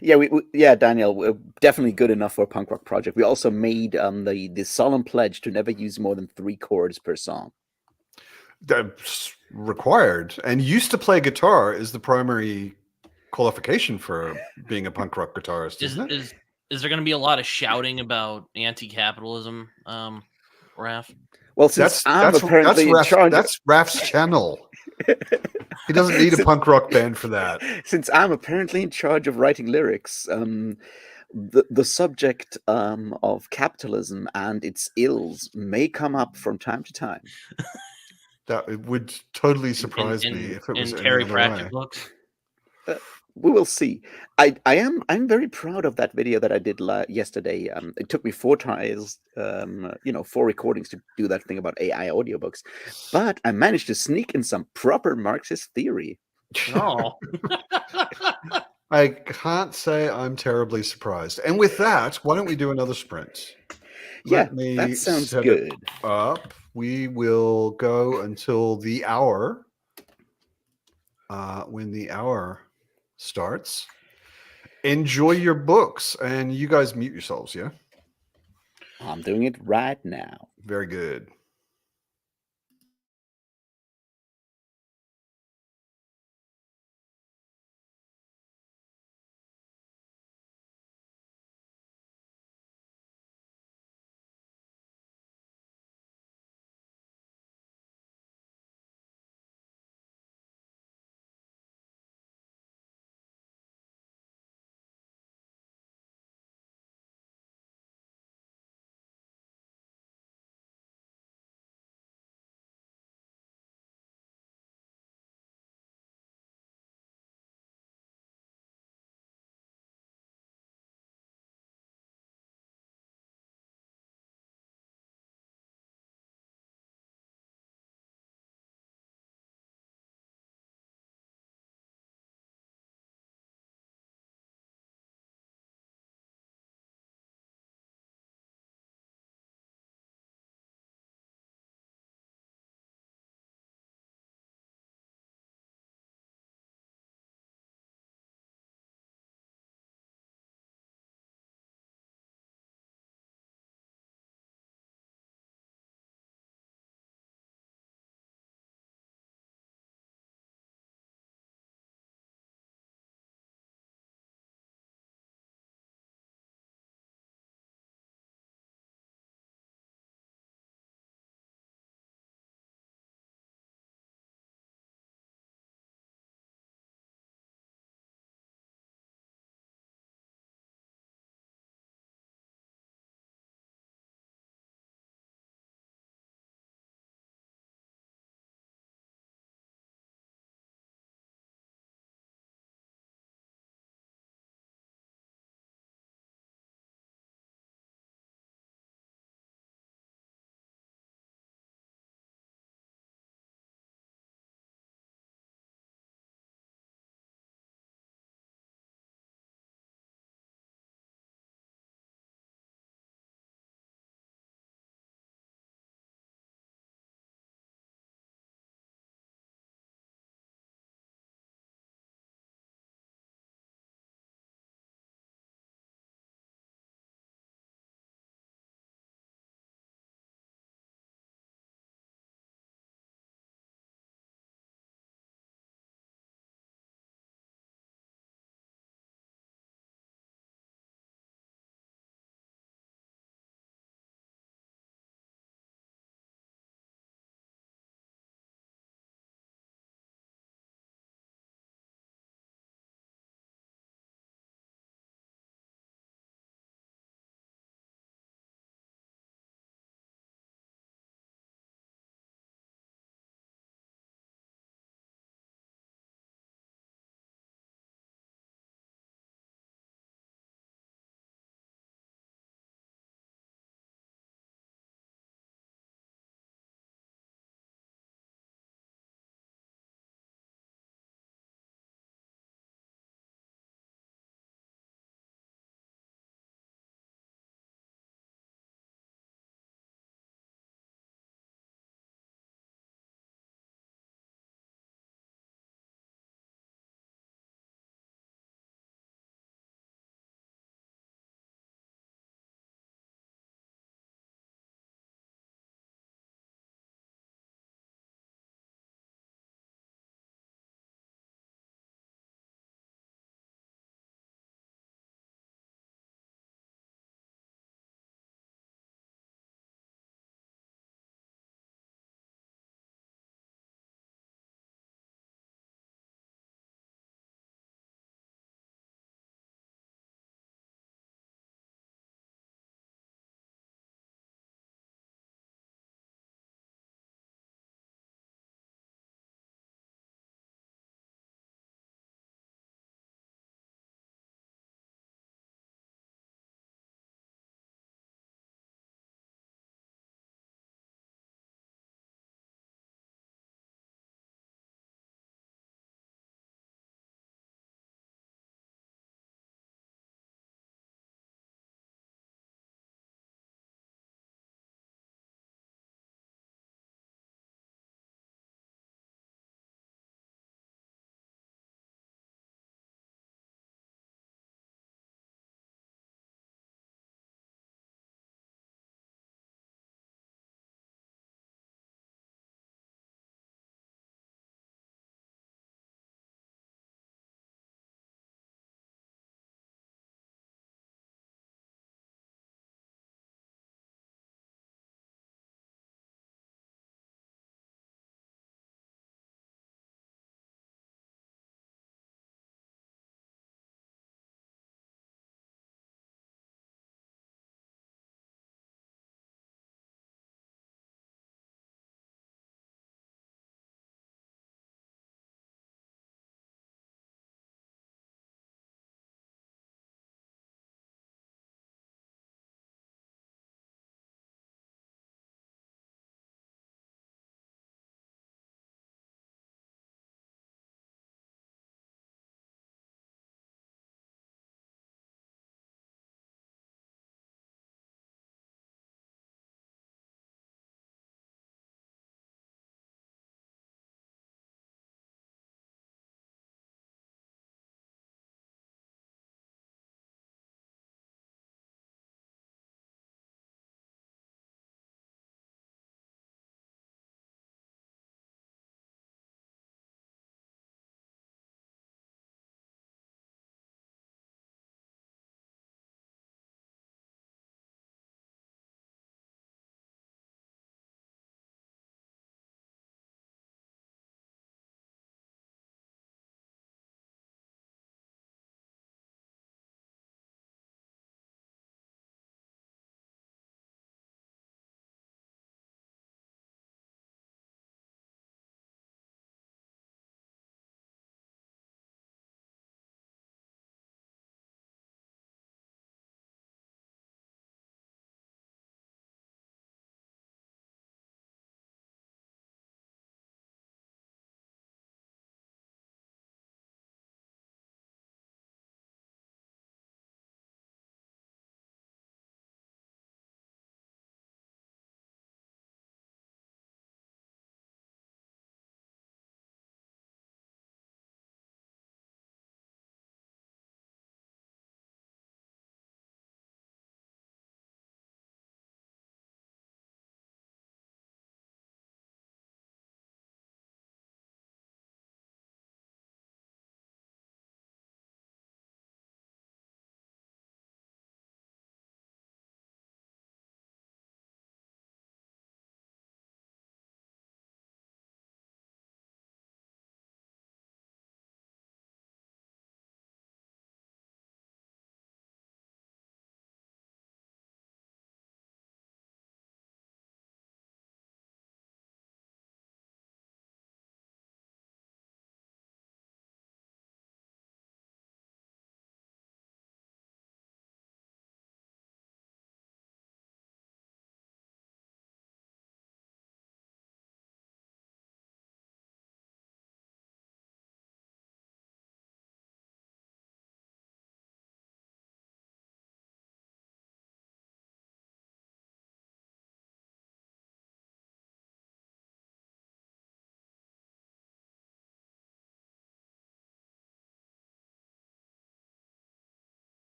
Yeah, Daniel, we're definitely good enough for a punk rock project. We also made the solemn pledge to never use more than 3 chords per song. That's required. And used to play guitar is the primary qualification for being a punk rock guitarist, isn't it? Is there going to be a lot of shouting about anti-capitalism, Raph? Well, since I'm apparently in charge, that's Raph's channel. He doesn't need a punk rock band for that. Since I'm apparently in charge of writing lyrics, the subject of capitalism and its ills may come up from time to time. That it would totally surprise me if it was in any Terry other Pratchett way. books. We will see. I'm very proud of that video that I did yesterday. It took me 4 tries, 4 recordings to do that thing about AI audiobooks, but I managed to sneak in some proper Marxist theory. Oh. I can't say I'm terribly surprised. And with that, why don't we do another sprint? Yeah, that sounds set good. it up. We will go until the hour. When the hour starts, enjoy your books, and you guys mute yourselves. Yeah, I'm doing it right now. Very good.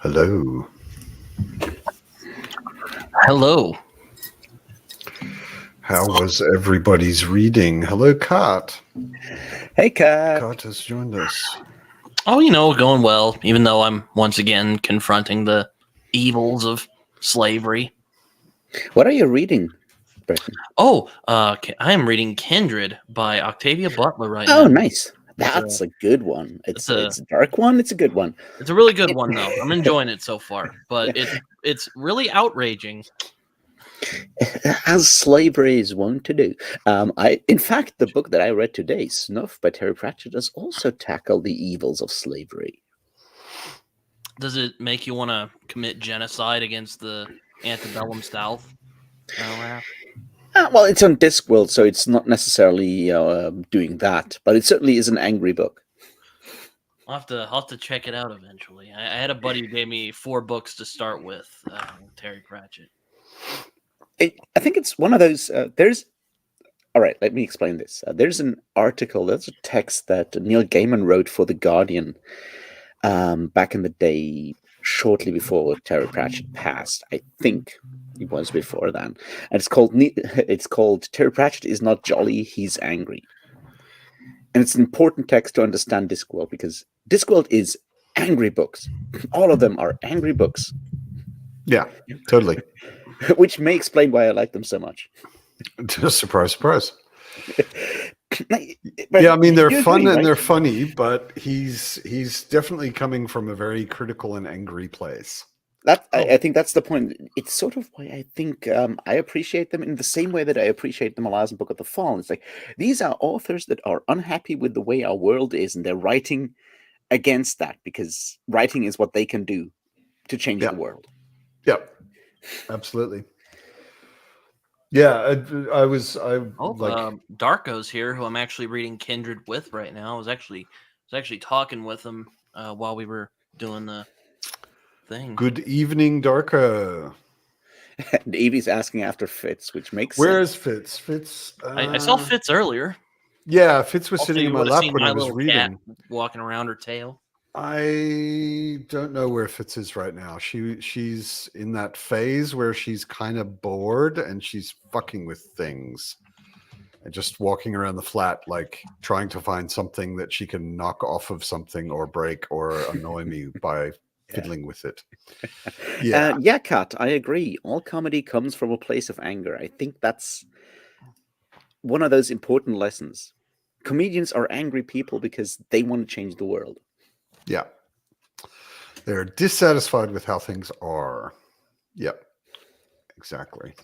Hello. Hello. How was everybody's reading? Hello, Kat. Hey, Kat. Kat has joined us. Oh, going well, even though I'm once again confronting the evils of slavery. What are you reading, Bretton? Oh, I am reading Kindred by Octavia Butler right now. Oh, nice. That's a good one. It's a dark one. It's a good one. It's a really good one, though. I'm enjoying it so far, but it's really outraging. As slavery is wont to do. In fact, the book that I read today, Snuff by Terry Pratchett, does also tackle the evils of slavery. Does it make you want to commit genocide against the antebellum South? Well, it's on Discworld, so it's not necessarily doing that, but it certainly is an angry book. I'll have to check it out eventually. I had a buddy who gave me 4 books to start with, Terry Pratchett. I think it's one of those. All right, let me explain this. There's an article, there's a text that Neil Gaiman wrote for The Guardian back in the day, shortly before Terry Pratchett passed. I think it was before then. And it's called Terry Pratchett is Not Jolly, He's Angry. And it's an important text to understand Discworld, because Discworld is angry books. All of them are angry books. Yeah, totally. Which may explain why I like them so much. Surprise, surprise. But yeah, I mean, they're fun agree, and right? they're funny, but he's definitely coming from a very critical and angry place. I think that's the point. It's sort of why I think I appreciate them in the same way that I appreciate the Malazan Book of the Fallen. It's like, these are authors that are unhappy with the way our world is, and they're writing against that, because writing is what they can do to change the world. Yeah, absolutely. Yeah, Darko's here, who I'm actually reading Kindred with right now. I was actually talking with him while we were doing the thing. Good evening, Darko. And Evie's asking after Fitz, which makes Where sense. is Fitz? Fitz. I saw Fitz earlier. Yeah, Fitz was Also, sitting in my lap when I was reading. Walking around her tail. I don't know where Fitz is right now. She's in that phase where she's kind of bored and she's fucking with things. And just walking around the flat, like trying to find something that she can knock off of something or break or annoy me by fiddling with it. Yeah, Kat, I agree. All comedy comes from a place of anger. I think that's one of those important lessons. Comedians are angry people because they want to change the world. Yeah. They're dissatisfied with how things are. Yep. Exactly.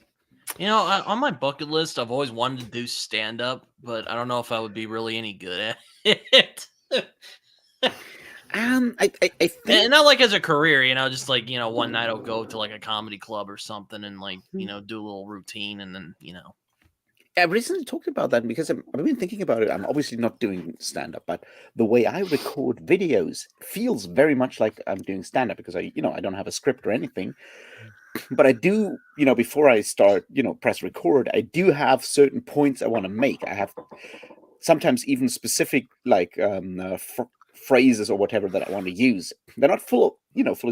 On my bucket list, I've always wanted to do stand-up, but I don't know if I would be really any good at it. I think, and not like as a career, just like, one night I'll go to like a comedy club or something and like, do a little routine and then, I recently talked about that because I've been thinking about it. I'm obviously not doing stand-up, but the way I record videos feels very much like I'm doing stand-up, because I don't have a script or anything. But I do, before I start, press record, I do have certain points I want to make. I have sometimes even specific like phrases or whatever that I want to use. They're not fully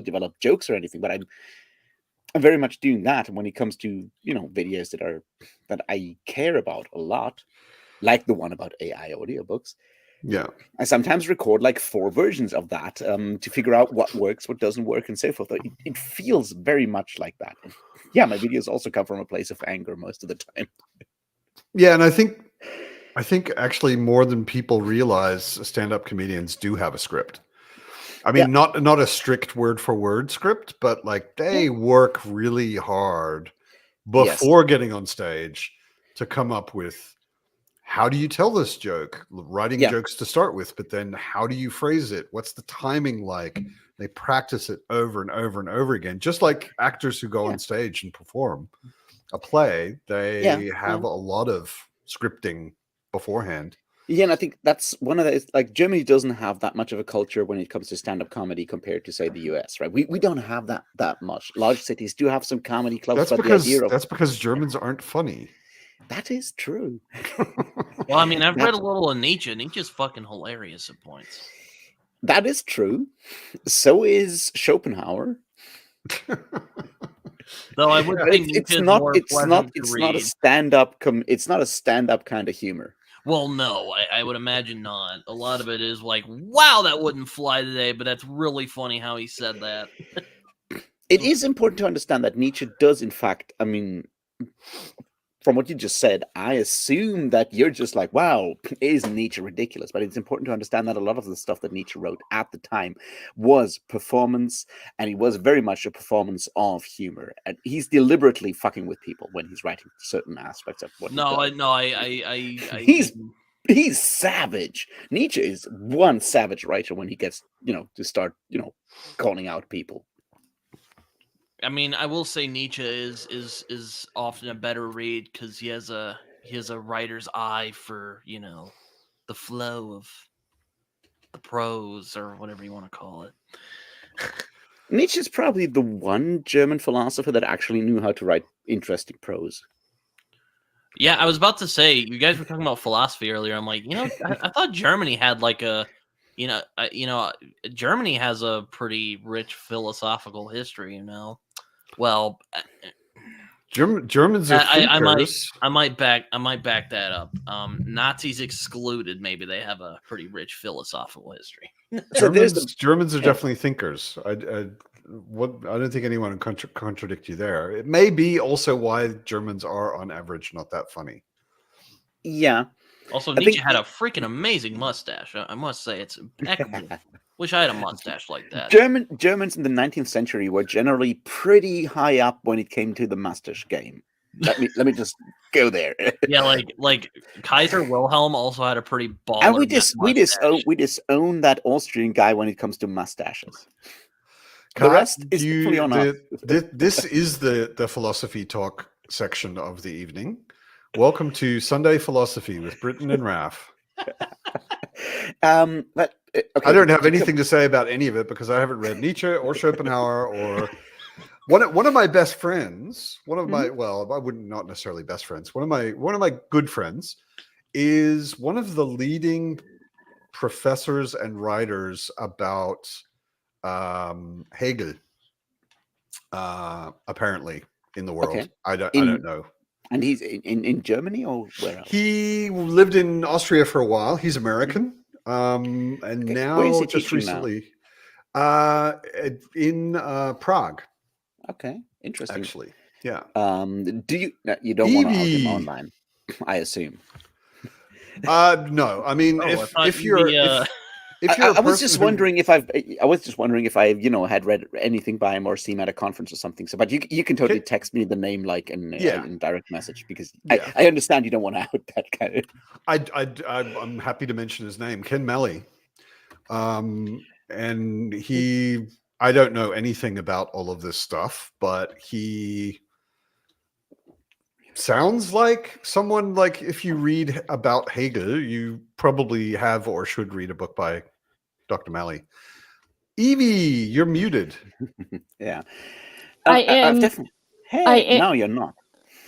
developed jokes or anything, but I'm very much doing that. And when it comes to videos that I care about a lot, like the one about AI audiobooks, I sometimes record like 4 versions of that to figure out what works, what doesn't work, and so forth. It feels very much like that. And yeah, my videos also come from a place of anger most of the time. Yeah, and I think actually more than people realize, stand-up comedians do have a script. I mean, not a strict word for word script, but like they work really hard before getting on stage to come up with, how do you tell this joke? Writing jokes to start with, but then how do you phrase it? What's the timing like? They practice it over and over and over again, just like actors who go on stage and perform a play. They have a lot of scripting beforehand. Yeah, and I think that's one of the like Germany doesn't have that much of a culture when it comes to stand-up comedy compared to say the US, right? We don't have that much. Large cities do have some comedy clubs, That's but the idea of because Germans aren't funny. that is true. Well, I mean, I've read a That's- little of Nietzsche. Nietzsche's fucking hilarious at points. That is true. So is Schopenhauer. Though I would But think it's Nietzsche's not more it's pleasant not to it's read. not a stand-up it's not a stand-up kind of humor. Well, no, I would imagine not. A lot of it is like, wow, that wouldn't fly today, but that's really funny how he said that. It is important to understand that Nietzsche does, in fact, I mean, from what you just said, I assume that you're just like, wow, is Nietzsche ridiculous? But it's important to understand that a lot of the stuff that Nietzsche wrote at the time was performance, and it was very much a performance of humor. And he's deliberately fucking with people when he's writing certain aspects of what he does. He's savage. Nietzsche is one savage writer when he gets, to start, calling out people. I mean, I will say Nietzsche is often a better read because he has a writer's eye for the flow of the prose or whatever you want to call it. Nietzsche is probably the one German philosopher that actually knew how to write interesting prose. Yeah, I was about to say, you guys were talking about philosophy earlier. I'm like, I thought Germany had like Germany has a pretty rich philosophical history. Well, Germans are thinkers. I might back that up. Nazis excluded, maybe they have a pretty rich philosophical history. Germans are definitely thinkers. I don't think anyone can contradict you there. It may be also why Germans are, on average, not that funny. Yeah. Also, Nietzsche had a freaking amazing mustache. I must say, it's impeccable. Wish I had a mustache like that. Germans in the 19th century were generally pretty high up when it came to the mustache game. Let me just go there. Yeah, like Kaiser Wilhelm also had a pretty baller. And we disown that Austrian guy when it comes to mustaches. The rest is fully on us. This is the philosophy talk section of the evening. Welcome to Sunday Philosophy with Britton and Raf. But okay, I don't have anything to say about any of it because I haven't read Nietzsche or Schopenhauer or one of my best friends. One of my well, I wouldn't not necessarily best friends. One of my good friends is one of the leading professors and writers about Hegel. Apparently in the world, okay. I don't know. And he's in Germany or where else? He lived in Austria for a while. He's American. And okay. Now just recently in Prague. Okay, interesting. Actually, yeah. Do you don't want to argue online? I assume. No, I mean if you're I was just wondering if I had read anything by him or seen him at a conference or something. So, but you can totally text me the name in direct message because I understand you don't want to out that kind of. I'm happy to mention his name, Ken Melly, and he. I don't know anything about all of this stuff, but he sounds like someone like if you read about Hegel, you probably have or should read a book by Dr. Malley. Evie, you're muted. Yeah. I am. No, you're not.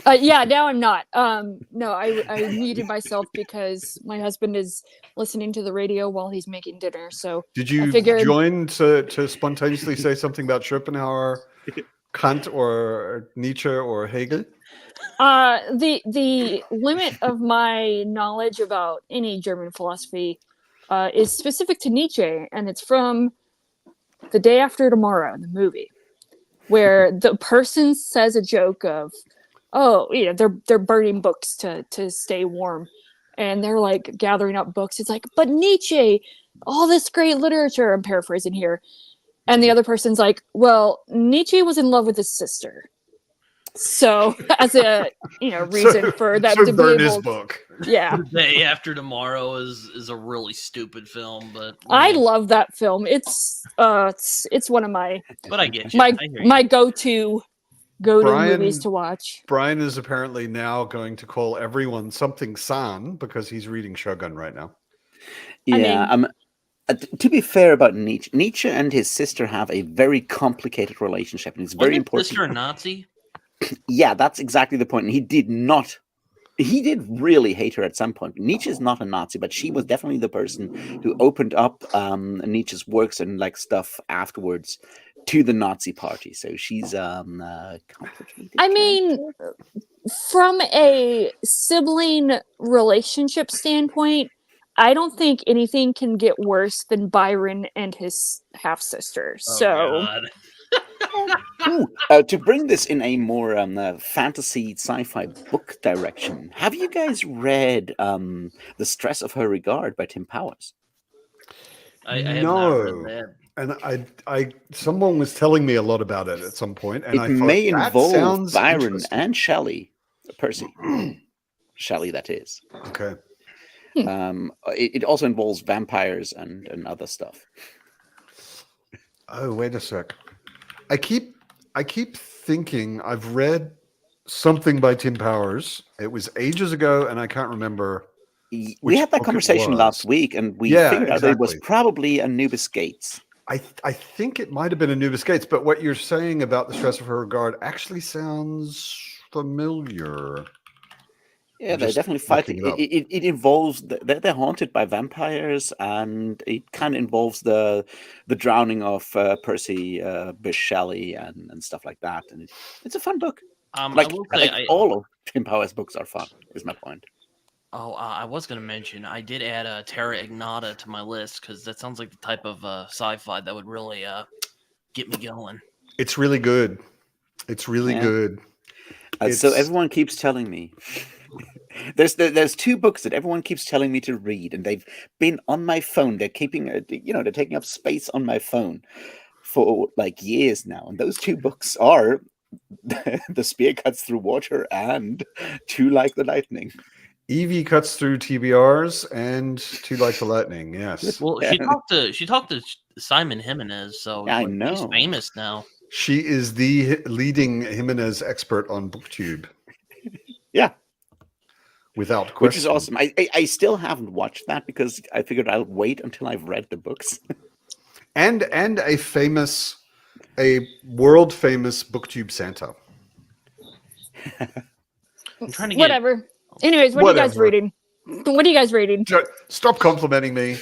Yeah, now I'm not. No, I muted myself because my husband is listening to the radio while he's making dinner. So did you join to spontaneously say something about Schopenhauer, Kant, or Nietzsche or Hegel? The limit of my knowledge about any German philosophy is specific to Nietzsche, and it's from The Day After Tomorrow, the movie, where the person says a joke of, they're burning books to stay warm, and they're like gathering up books. It's like, but Nietzsche, all this great literature. I'm paraphrasing here, and the other person's like, well, Nietzsche was in love with his sister. So as a reason for them to burn be able his book. Yeah. The Day After Tomorrow is a really stupid film, but I love that film. It's one of my but I get you. my go-to go to the Brian- movies to watch. Brian is apparently now going to call everyone something san because he's reading Shogun right now. Yeah, to be fair about Nietzsche and his sister have a very complicated relationship, and it's very Wasn't his important. sister a Nazi? Yeah, that's exactly the point. And he did really hate her at some point. Nietzsche is not a Nazi, but she was definitely the person who opened up Nietzsche's works and like stuff afterwards to the Nazi party. So she's complicated. I mean, character. from a sibling relationship standpoint, I don't think anything can get worse than Byron and his half sister. So God. Ooh, to bring this in a more fantasy sci-fi book direction, have you guys read The Stress of Her Regard by Tim Powers? I have not read No. that. And I someone was telling me a lot about it at some point, and It I thought may that involve sounds Byron interesting. and Shelley, Percy. Shelley, that is. Okay. It also involves vampires and other stuff. Oh, wait a sec. I keep thinking I've read something by Tim Powers. It was ages ago, and I can't remember. We Which had that book it conversation was. last week, and we Yeah, figured out that it was exactly. probably Anubis Gates. I think it might have been Anubis Gates, but what you're saying about The Stress of Her Regard actually sounds familiar. Yeah, I'm they're just definitely fighting. looking it up. It involves they're haunted by vampires, and it kind of involves the drowning of Percy Bysshe Shelley and stuff like that. And it's a fun book. I Like, will say, like all of Tim Powers' books are fun. Is my point. I was going to mention, I did add Terra Ignata to my list because that sounds like the type of sci-fi that would really get me going. It's really good. It's really Yeah. good. So It's- everyone keeps telling me. There's two books that everyone keeps telling me to read, and they've been on my phone. They're keeping, they're taking up space on my phone for like years now. And those two books are The Spear Cuts Through Water and Two Like the Lightning. Evie Cuts Through TBRs and Two Like the Lightning. Yes. Well, she talked to Simon Jimenez, so I she's know. famous now. She is the leading Jimenez expert on BookTube. Yeah, Without question. which is awesome. I still haven't watched that because I figured I'll wait until I've read the books. And a world famous BookTube Santa. I'm trying to get whatever. Anyways, what are you guys Whatever. reading? What are you guys reading? Stop complimenting me.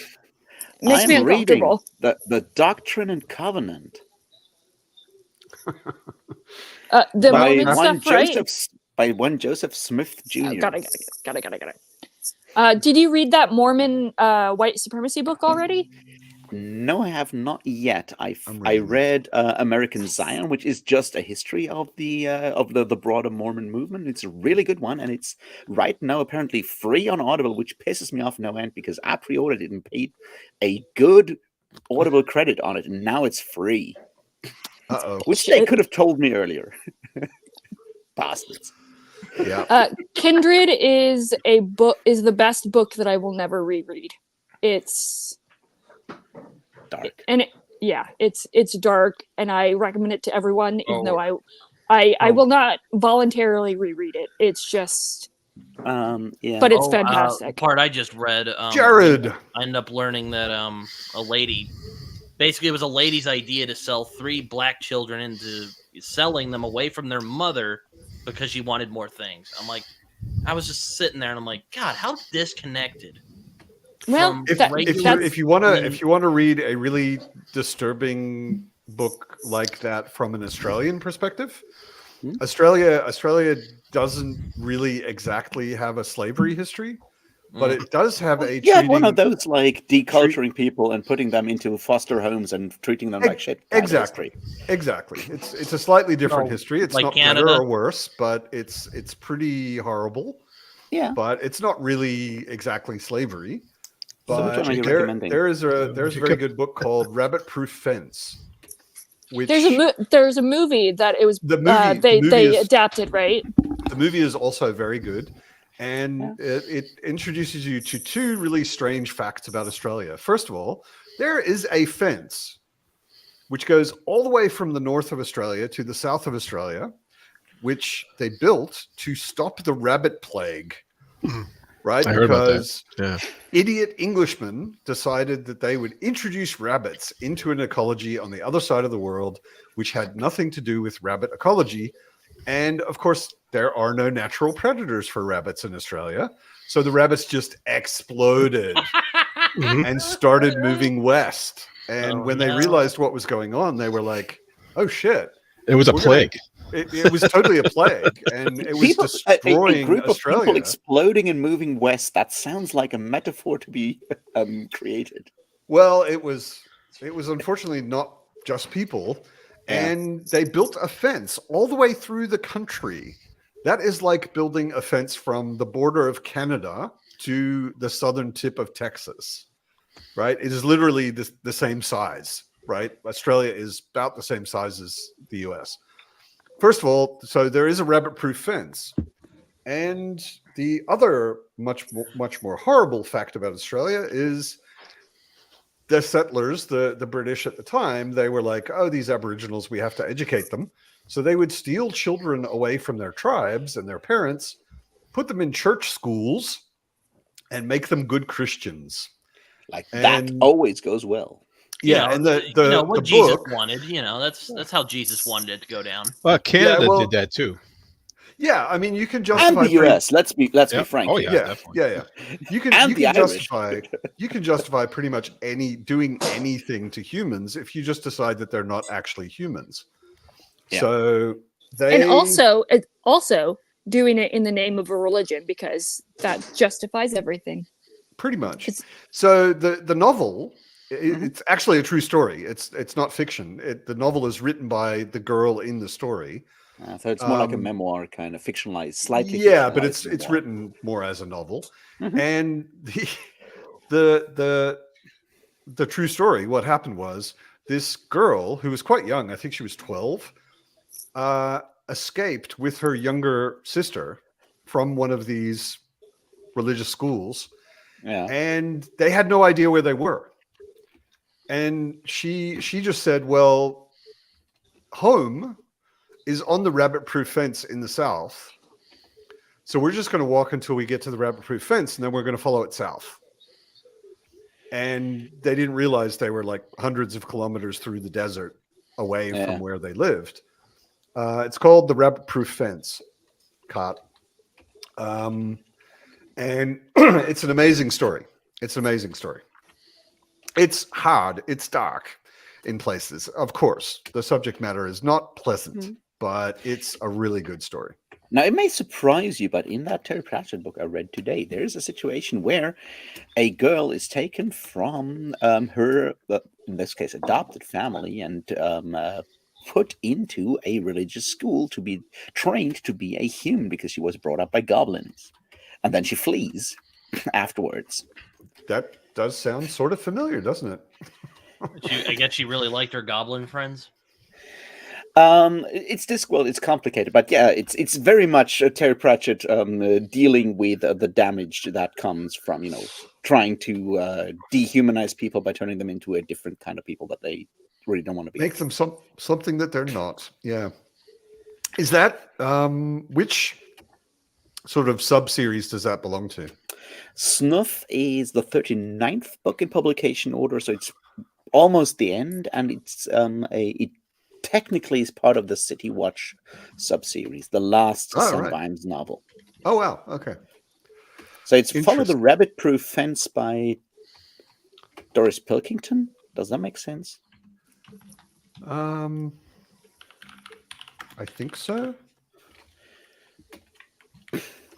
Makes me I'm reading uncomfortable. the Doctrine and Covenant The by Mormon stuff, right? by one Joseph Smith Jr. Got it. Did you read that Mormon white supremacy book already? No, I have not yet. I reading read American Zion, which is just a history of the broader Mormon movement. It's a really good one, and it's right now apparently free on Audible, which pisses me off no end because a priori didn't pay a good Audible credit on it, and now it's free, Uh-oh. which they could have told me earlier. Bastards. Yeah. Kindred is the best book that I will never reread. It's Dark. it's dark, and I recommend it to everyone, even Oh. though I will not voluntarily reread it. It's just, Yeah. but it's the fantastic. part I just read. Jared. I ended up learning that a lady, basically, it was a lady's idea to sell 3 black children into selling them away from their mother because she wanted more things. I was just sitting there and I'm like, God, how disconnected. Well, from If, regular- if you want to read a really disturbing book like that from an Australian perspective, Hmm? Australia doesn't really exactly have a slavery history, but it does have a Yeah, one of treating- those like deculturing people and putting them into foster homes and treating them like shit. kind of Exactly. history. Exactly. It's a slightly different No, history. It's like not Canada. better or worse, but it's pretty horrible. Yeah. But it's not really exactly slavery. So which But one are you recommending? there's a very good book called Rabbit Proof Fence. Which there's a movie that it was The movie- they the movie is- adapted, right? the movie is also very good. And it introduces you to 2 really strange facts about Australia. First of all, there is a fence which goes all the way from the north of Australia to the south of Australia. which they built to stop the rabbit plague. Right? I heard about Because that. idiot Englishmen decided that they would introduce rabbits into an ecology on the other side of the world, which had nothing to do with rabbit ecology. And of course, there are no natural predators for rabbits in Australia. So the rabbits just exploded and started moving west. And when they realized what was going on, they were like, oh shit. It was a plague. It was totally a plague, and it was destroying a group Australia. of people exploding and moving west. That sounds like a metaphor to be created. Well, it was unfortunately not just people, and they built a fence all the way through the country. That is like building a fence from the border of Canada to the southern tip of Texas, right? It is literally the same size, right? Australia is about the same size as the US. First of all, so there is a rabbit-proof fence. And the other much more horrible fact about Australia is the settlers, the British at the time, they were like, oh, these Aboriginals, we have to educate them. So they would steal children away from their tribes and their parents, put them in church schools, and make them good Christians. That always goes well. Yeah, and what the Jesus book, wanted, that's how Jesus wanted it to go down. Well, Canada did that too. Yeah, I mean, you can justify And the US. Let's be frank. Oh yeah, definitely. Yeah. You can justify pretty much doing anything to humans if you just decide that they're not actually humans. Yeah. So and also doing it in the name of a religion, because that justifies everything. Pretty much. So the novel, it's actually a true story. It's not fiction. The novel is written by the girl in the story. So it's more like a memoir, kind of fictionalized, slightly. Yeah, but fictionalized it's memoir. written more as a novel. And the true story, what happened was this girl who was quite young, I think she was 12, escaped with her younger sister from one of these religious schools. Yeah. And they had no idea where they were. And she just said, well, home is on the rabbit-proof fence in the south. So we're just going to walk until we get to the rabbit-proof fence, and then we're going to follow it south. And they didn't realize they were like hundreds of kilometers through the desert away from where they lived. It's called The Rabbit-Proof Fence, Cart. And it's an amazing story. It's hard. It's dark in places. Of course, the subject matter is not pleasant, but it's a really good story. Now, it may surprise you, but in that Terry Pratchett book I read today, there is a situation where a girl is taken from her, in this case, adopted family, and put into a religious school to be trained to be a human because she was brought up by goblins. And then she flees afterwards. That does sound sort of familiar, doesn't it? I guess she really liked her goblin friends. It's complicated, but yeah, it's very much Terry Pratchett dealing with the damage that comes from, trying to dehumanize people by turning them into a different kind of people that they really don't want to be. Make them something that they're not. Yeah. Is that which sort of sub-series does that belong to? Snuff is the 39th book in publication order, so it's almost the end, and it technically is part of the City Watch sub-series, the last Sunbeam's novel. Oh, wow. Okay. So it's Follow the Rabbit-Proof Fence by Doris Pilkington. Does that make sense? I think so.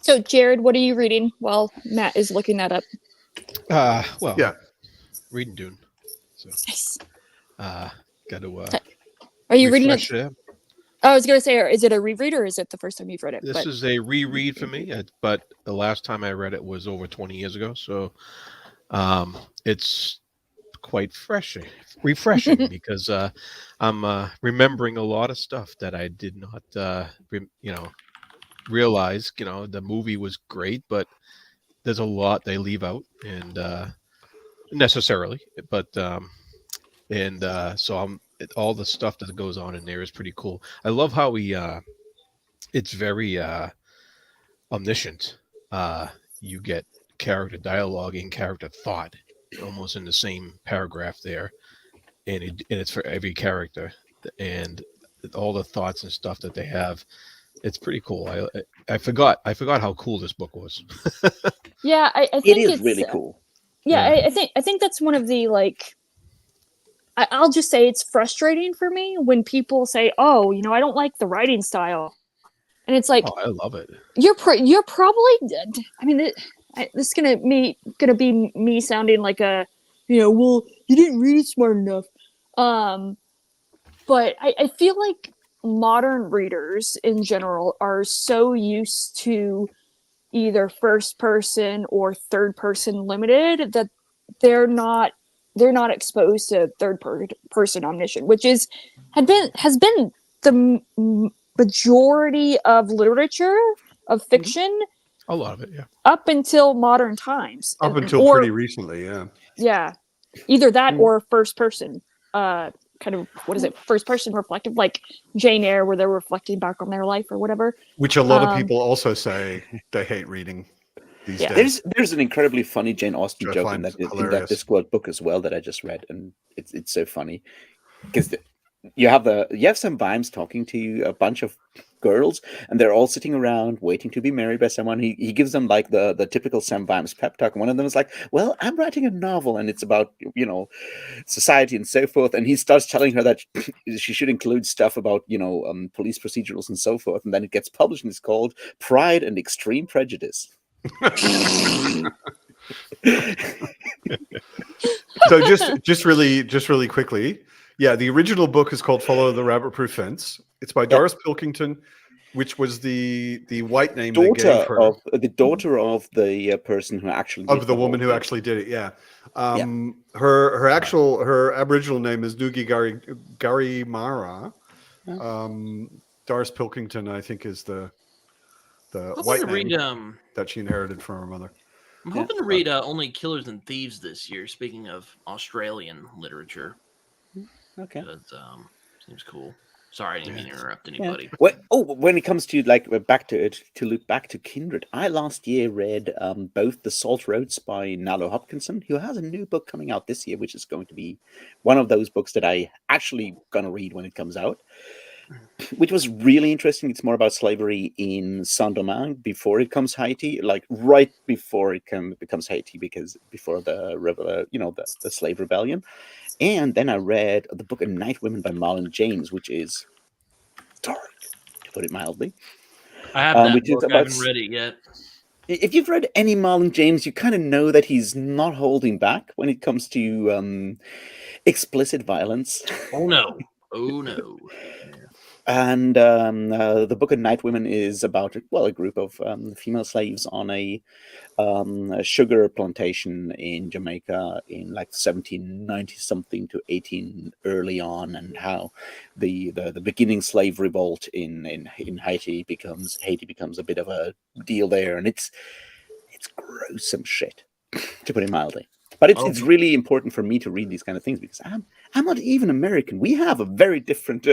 So, Jared, what are you reading while Matt is looking that up? Reading Dune. So, Nice. got to. Are you reading it? it? I was going to say, is it a reread or is it the first time you've read it? This is a reread for me, but the last time I read it was over 20 years ago, so it's quite refreshing because I'm remembering a lot of stuff that I did not, realize. The movie was great, but there's a lot they leave out, and necessarily, but so all the stuff that goes on in there is pretty cool. I love how he it's very omniscient. You get character dialogue and character thought almost in the same paragraph there, and it's for every character, and all the thoughts and stuff that they have. It's pretty cool. I forgot how cool this book was. Yeah, I It think is it's really cool. Yeah, Yeah. I think that's one of the like. I'll just say it's frustrating for me when people say, "Oh, I don't like the writing style," and it's like Oh, I love it. you're probably. I mean, this is gonna be me sounding like a, well, you didn't read it smart enough. But I feel like modern readers in general are so used to either first person or third person limited that they're not exposed to person omniscient, which has been the majority of literature of fiction A lot of it, yeah. up until modern times, Up until or pretty recently, yeah. yeah, either that Mm. or first person, kind of, what is it, first person reflective, like Jane Eyre, where they're reflecting back on their life or whatever. Which a lot of people also say they hate reading these Yeah. days. There's an incredibly funny Jane Austen Which I joke in find that hilarious. Discworld book as well that I just read, and it's so funny because you have some vibes talking to a bunch of girls, and they're all sitting around waiting to be married by someone. He gives them like the typical Sam Vimes pep talk. And one of them is like, "Well, I'm writing a novel, and it's about society and so forth." And he starts telling her that she should include stuff about police procedurals and so forth. And then it gets published, and it's called Pride and Extreme Prejudice. So just really quickly, yeah, the original book is called Follow the Rabbit-Proof Fence. It's by Doris Pilkington, which was the white name they gave her. The daughter of the person who actually Of the whole woman who thing. actually did it, yeah. Her Aboriginal name is Nugi Garimara. Doris Pilkington, I think, is the white name that she inherited from her mother. I'm hoping to read Only Killers and Thieves this year. Speaking of Australian literature, Okay. Seems cool. Sorry, I didn't mean to interrupt anybody. Yeah. When it comes to to loop back to Kindred, I last year read both The Salt Roads by Nalo Hopkinson, who has a new book coming out this year, which is going to be one of those books that I actually gonna read when it comes out, which was really interesting. It's more about slavery in Saint-Domingue before it comes Haiti, like right before it becomes Haiti, because before the slave rebellion. And then I read the book of Night Women by Marlon James, which is dark, to put it mildly. I have that book. I haven't read it yet. If you've read any Marlon James, you kind of know that he's not holding back when it comes to explicit violence. Oh no! Oh no! And the book of Night Women is about a group of female slaves on a sugar plantation in Jamaica in like 1790 something to 18 early on, and how the beginning slave revolt in Haiti becomes a bit of a deal there, and it's gruesome shit, to put it mildly. But it's really important for me to read these kind of things because I'm not even American. We have a very different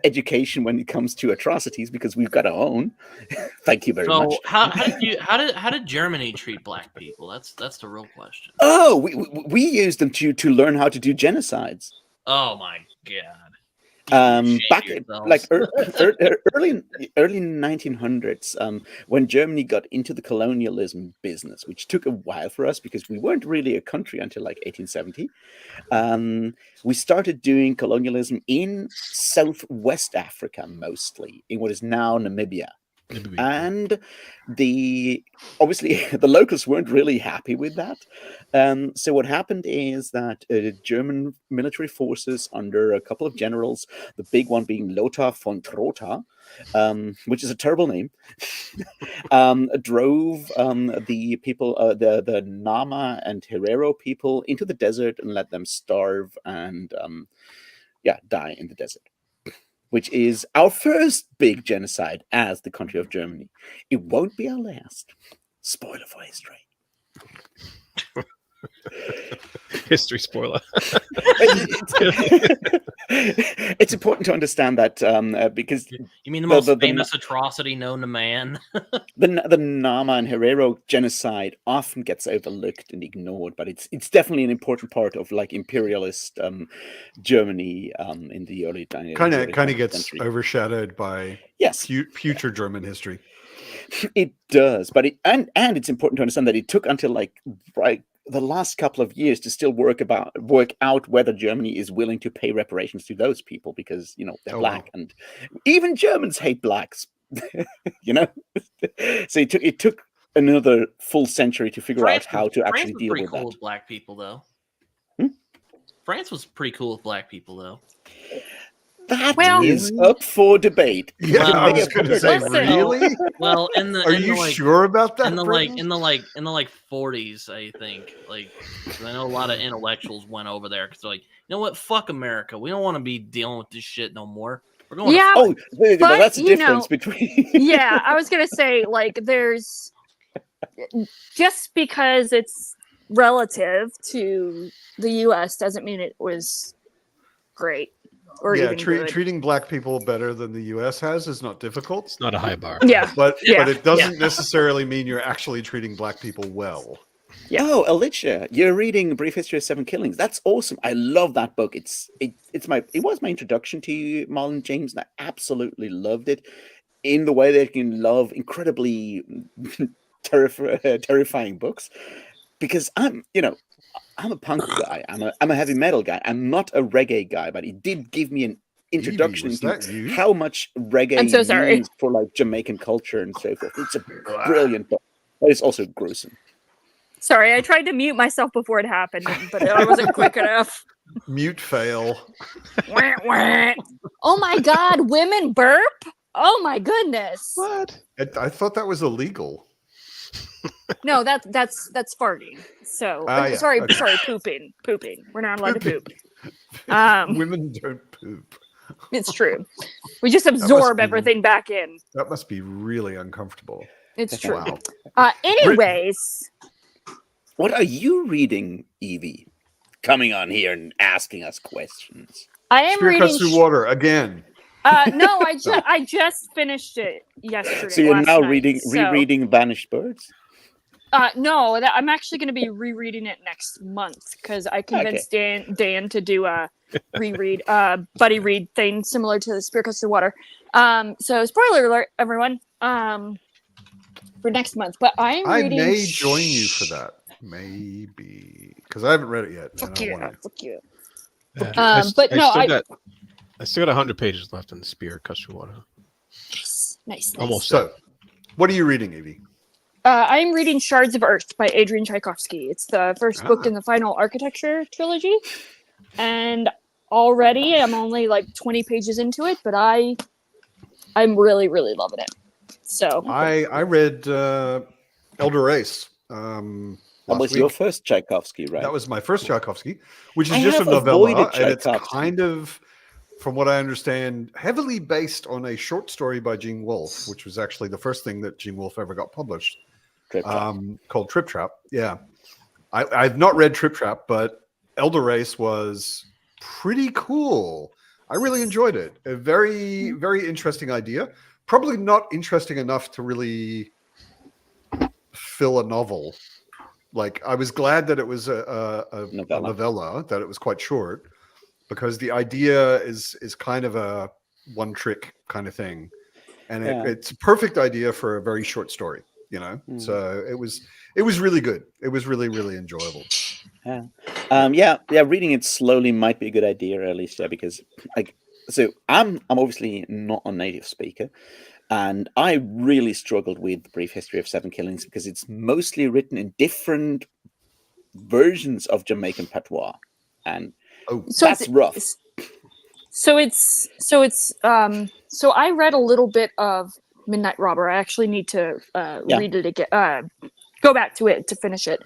education when it comes to atrocities because we've got our own. Thank you very much. So how did Germany treat black people? That's the real question. Oh, we used them to learn how to do genocides. Oh my god. Back like early 1900s, when Germany got into the colonialism business, which took a while for us because we weren't really a country until like 1870. We started doing colonialism in Southwest Africa, mostly in what is now Namibia. And obviously the locals weren't really happy with that. So what happened is that German military forces under a couple of generals, the big one being Lothar von Trotha, which is a terrible name, drove the people, the Nama and Herero people into the desert and let them starve and die in the desert. Which is our first big genocide as the country of Germany. It won't be our last. Spoiler for history. History spoiler. It's important to understand that because You mean the most the famous atrocity known to man? the Nama and Herero genocide often gets overlooked and ignored, but it's definitely an important part of like imperialist Germany in the early Kind of 20th gets century. overshadowed by Yes, future German history. it does, but and it's important to understand that it took until like the last couple of years to still work out whether Germany is willing to pay reparations to those people because they're black, and even Germans hate blacks. So it took another full century to figure out how to actually deal with cool that. with black people, though. Hmm? France was pretty cool with black people, though. That Well- is up for debate. Yeah, Well, I was going to say, listen. really? Well, Are you sure about that? in the Britton? 40s, I think. Like, 'cause I know a lot of intellectuals went over there because they're like, you know what? Fuck America. We don't want to be dealing with this shit no more. We're going. Yeah. Oh, well, But, that's the you difference know- between. Yeah, I was gonna say, like, there's just because it's relative to the U.S. doesn't mean it was great or even good. treating black people better than the U.S. has is not difficult, It's not a high bar. Yeah, but Yeah. it doesn't necessarily mean you're actually treating black people well. Yeah. Oh, Alicia, you're reading A Brief History of Seven Killings. That's awesome. I love that book. It was my introduction to Marlon James, and I absolutely loved it in the way that you can love incredibly terrifying books. Because I'm a punk guy. I'm a heavy metal guy. I'm not a reggae guy, but it did give me an introduction was into that you? how much reggae I'm so sorry. means for like Jamaican culture and so forth. It's a brilliant book, but it's also gruesome. Sorry, I tried to mute myself before it happened, but I wasn't quick enough. Mute fail. Wah, wah. Oh my God, women burp? Oh my goodness! What? I thought that was illegal. No, that's farting. So Yeah. sorry, Okay. sorry, pooping. We're not allowed to poop. Women don't poop. It's true. We just must absorb be- everything back in. That must be really uncomfortable. It's true. Wow. Anyways, What are you reading, Evie? Coming on here and asking us questions. I am Spear cuts reading. through water again. No, I just finished it yesterday. So you're last now night, rereading Banished Birds? No, I'm actually going to be rereading it next month because I convinced Dan to do a reread, buddy read thing similar to the Spear Cuts Through Water. So spoiler alert, everyone. For next month, but I may join you for that. Maybe because I haven't read it yet. Fuck and I you, want to. fuck you. I But no, still got 100 pages left in the Spear Cuts Through Water. Nice. Almost. So, what are you reading, Evie? I'm reading Shards of Earth by Adrian Tchaikovsky. It's the first book in the Final Architecture trilogy, and already I'm only like 20 pages into it, but I'm really, really loving it. So I read Elder Race. That was your first Tchaikovsky, right? That was my first Tchaikovsky, which is I just a have novella, avoided and it's Tchaikovsky. kind of, from what I understand, heavily based on a short story by Gene Wolfe, which was actually the first thing that Gene Wolfe ever got published, Trip Trap. called Trip Trap. Yeah, I've not read Trip Trap, but Elder Race was pretty cool. I really enjoyed it. A very, very interesting idea. Probably not interesting enough to really fill a novel. Like, I was glad that it was a novella, that it was quite short, because the idea is kind of a one trick kind of thing. And it's a perfect idea for a very short story, So it was really good. It was really, really enjoyable. Reading it slowly might be a good idea, at least, because I'm obviously not a native speaker, and I really struggled with The Brief History of Seven Killings because it's mostly written in different versions of Jamaican patois, and that's rough. So I read a little bit of Midnight Robber. I actually need to read it again. Go back to it to finish it.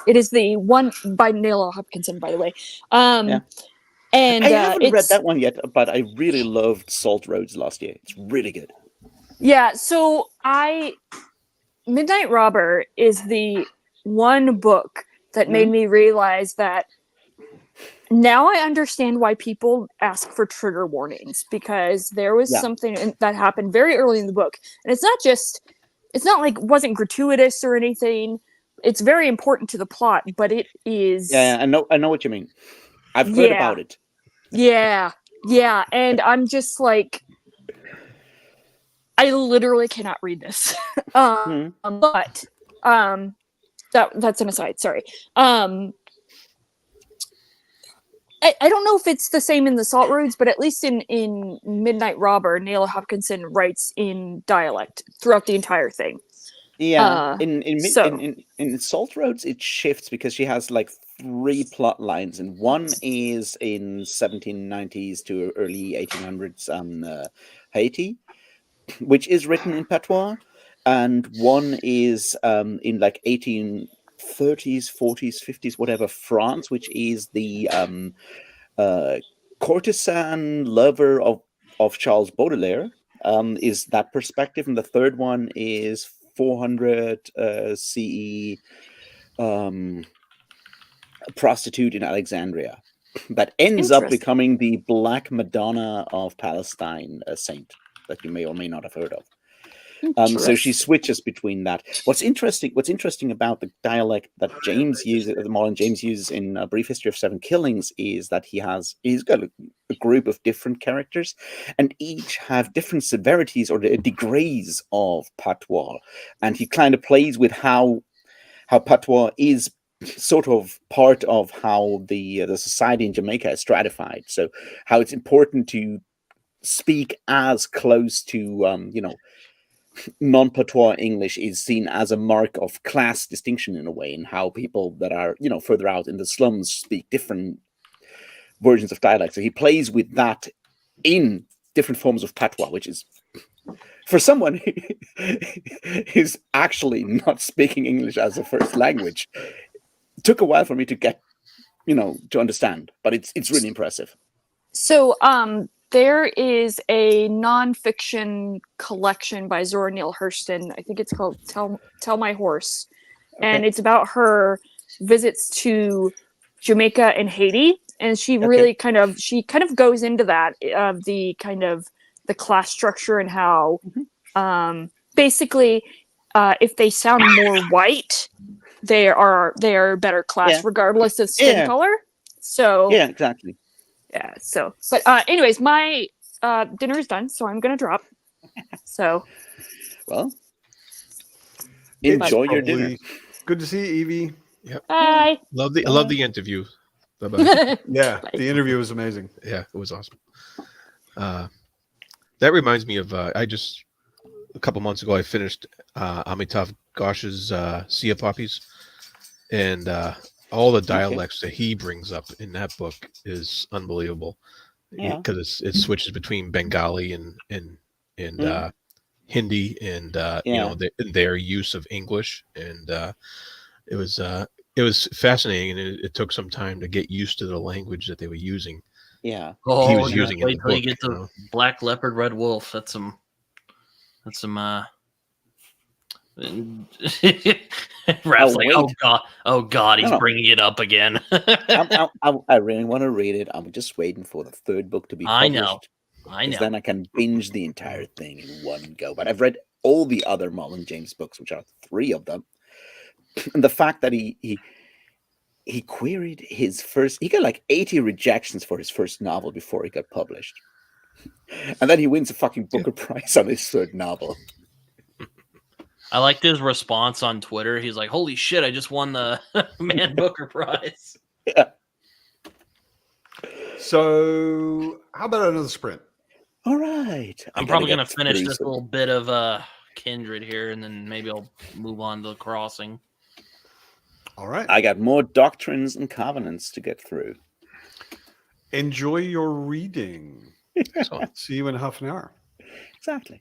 It is the one by Neil Hopkinson, by the way. And I haven't read that one yet, but I really loved Salt Roads last year. It's really good. Yeah, so Midnight Robber is the one book that made me realize that now I understand why people ask for trigger warnings, because there was something that happened very early in the book. And it's not like it wasn't gratuitous or anything. It's very important to the plot, but it is. Yeah, I know what you mean. I've heard about it. Yeah. And I'm just like, I literally cannot read this. But that's an aside. Sorry. I don't know if it's the same in the Salt Roads, but at least in Midnight Robber, Neil Hopkinson writes in dialect throughout the entire thing. Yeah, in Salt Roads it shifts because she has like 3 plot lines, and one is in 1790s to early 1800s Haiti, which is written in patois, and one is in like 1830s, 40s, 50s, whatever, France, which is the courtesan lover of Charles Baudelaire, is that perspective, and the third one is 400 CE, prostitute in Alexandria that ends up becoming the Black Madonna of Palestine, a saint that you may or may not have heard of. So she switches between that. What's interesting about the dialect that Marlon James uses in A Brief History of Seven Killings, is that he's got a group of different characters, and each have different severities or degrees of patois, and he kind of plays with how patois is sort of part of how the society in Jamaica is stratified. So how it's important to speak as close to non-patois English is seen as a mark of class distinction in a way, and how people that are further out in the slums speak different versions of dialect. So he plays with that in different forms of patois, which is, for someone who's actually not speaking English as a first language, it took a while for me to get to understand, but it's really impressive. So there is a nonfiction collection by Zora Neale Hurston. I think it's called Tell My Horse. And it's about her visits to Jamaica and Haiti. And she really kind of goes into that, of the kind of the class structure, and how basically if they sound more white, they are better class regardless of skin color. So yeah, exactly. Yeah. So, but anyways, my dinner is done, so I'm gonna drop. So, well, enjoy your dinner. Good to see you, Evie. Yep. Bye. Love the interview. Bye-bye. Yeah, Bye. the interview was amazing. Yeah, it was awesome. That reminds me of a couple months ago I finished Amitav Ghosh's Sea of Poppies, and all the dialects that he brings up in that book is unbelievable, because it switches between Bengali and Hindi, and their use of English, and it was fascinating, and it took some time to get used to the language that they were using. Yeah. He was using in the wait till book. you get to Black Leopard, Red Wolf. That's some Raph's like, oh god, he's bringing it up again. I really want to read it. I'm just waiting for the third book to be published. I know. Then I can binge the entire thing in one go. But I've read all the other Marlon James books, which are 3 of them. And the fact that he queried his first, he got like 80 rejections for his first novel before he got published. And then he wins a fucking Booker Prize on his 3rd novel. I liked his response on Twitter. He's like, holy shit, I just won the Man Booker Prize. Yeah. So how about another sprint? All right. I'm probably going to finish this little bit of Kindred here, and then maybe I'll move on to the Crossing. All right. I got more Doctrines and Covenants to get through. Enjoy your reading. See you in half an hour. Exactly.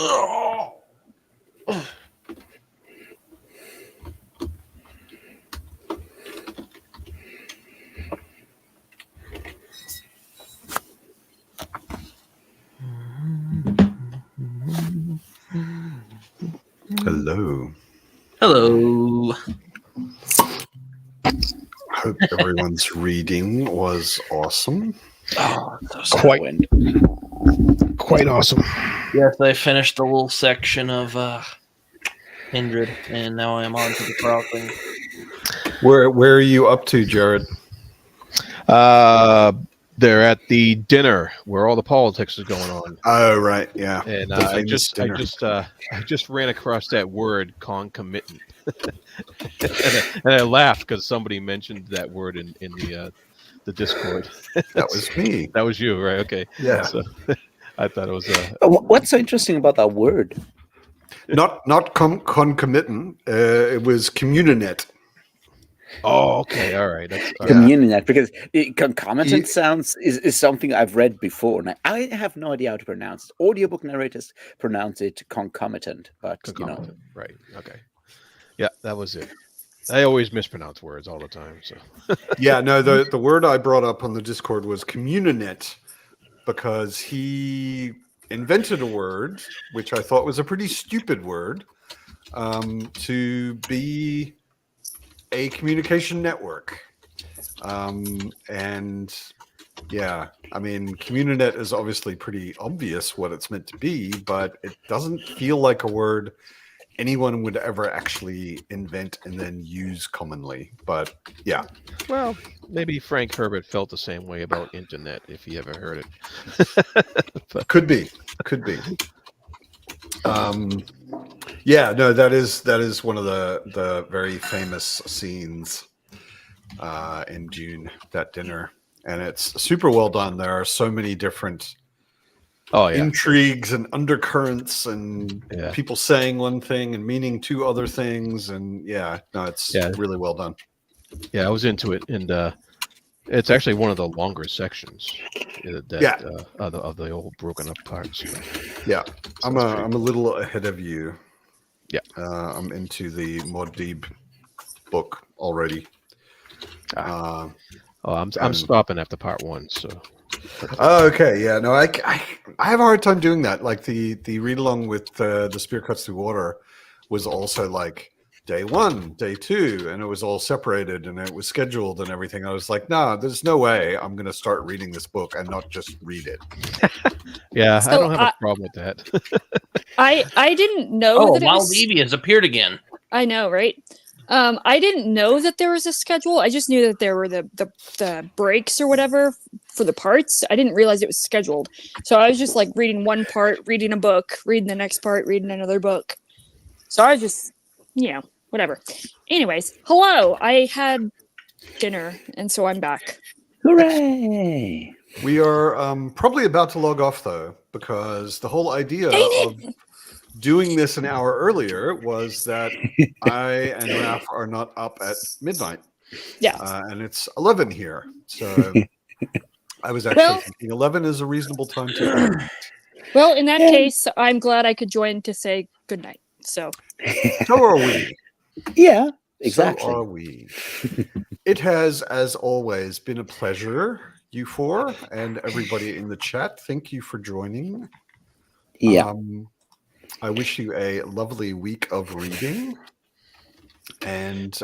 Hello. Hello. Hope everyone's reading was awesome. Oh, so sad. Quite awesome. Yes, I finished the little section of Kindred, and now I am on to the crossing. Where are you up to, Jared? They're at the dinner where all the politics is going on, Oh, right, yeah. and The I famous dinner. just ran across that word concomitant, and I laughed because somebody mentioned that word in the Discord. That was me. That was you, right? Okay. Yeah. So I thought it was What's so interesting about that word? Not concomitant. It was communinet. Oh, okay, all right. That's all right. Communinet, because concomitant You- sounds is something I've read before, and I have no idea how to pronounce it. Audiobook narrators pronounce it concomitant, but Concomitant, right? Okay. Yeah, that was it. I always mispronounce words all the time. So Yeah, no, the word I brought up on the Discord was communinet because he invented a word, which I thought was a pretty stupid word, to be a communication network. And yeah, I mean, communinet is obviously pretty obvious what it's meant to be, but it doesn't feel like a word anyone would ever actually invent and then use commonly. But yeah, well, maybe Frank Herbert felt the same way about internet if he ever heard it. could be. Yeah, no, that is one of the very famous scenes in Dune, that dinner, and it's super well done. There are so many different intrigues and undercurrents and people saying one thing and meaning two other things, and it's really well done. Yeah, I was into it, and it's actually one of the longer sections of the old broken up parts. Yeah, So I'm a little ahead of you. Yeah, I'm into the Muad'Dib book already. I'm stopping after part 1. So. Oh, okay. Yeah. No, I have a hard time doing that. Like the read along with the Spear Cuts Through Water was also like day 1, day 2, and it was all separated and it was scheduled and everything. I was like, no, there's no way I'm going to start reading this book and not just read it. Yeah, So I don't have a problem with that. I didn't know that it Wild was. Evie has appeared again. I know, right? I didn't know that there was a schedule. I just knew that there were the breaks or whatever for the parts. I didn't realize it was scheduled. So I was just like reading one part, reading a book, reading the next part, reading another book. So I was just, whatever. Anyways, hello. I had dinner, and so I'm back. Hooray! We are probably about to log off though, because the whole idea of doing this an hour earlier was that I and Raph are not up at midnight. Yeah. And it's 11 here. So I was actually thinking 11 is a reasonable time to. Well, in that case, I'm glad I could join to say goodnight. So are we. Yeah, exactly. So are we. It has, as always, been a pleasure, you four, and everybody in the chat. Thank you for joining. Yeah. I wish you a lovely week of reading. And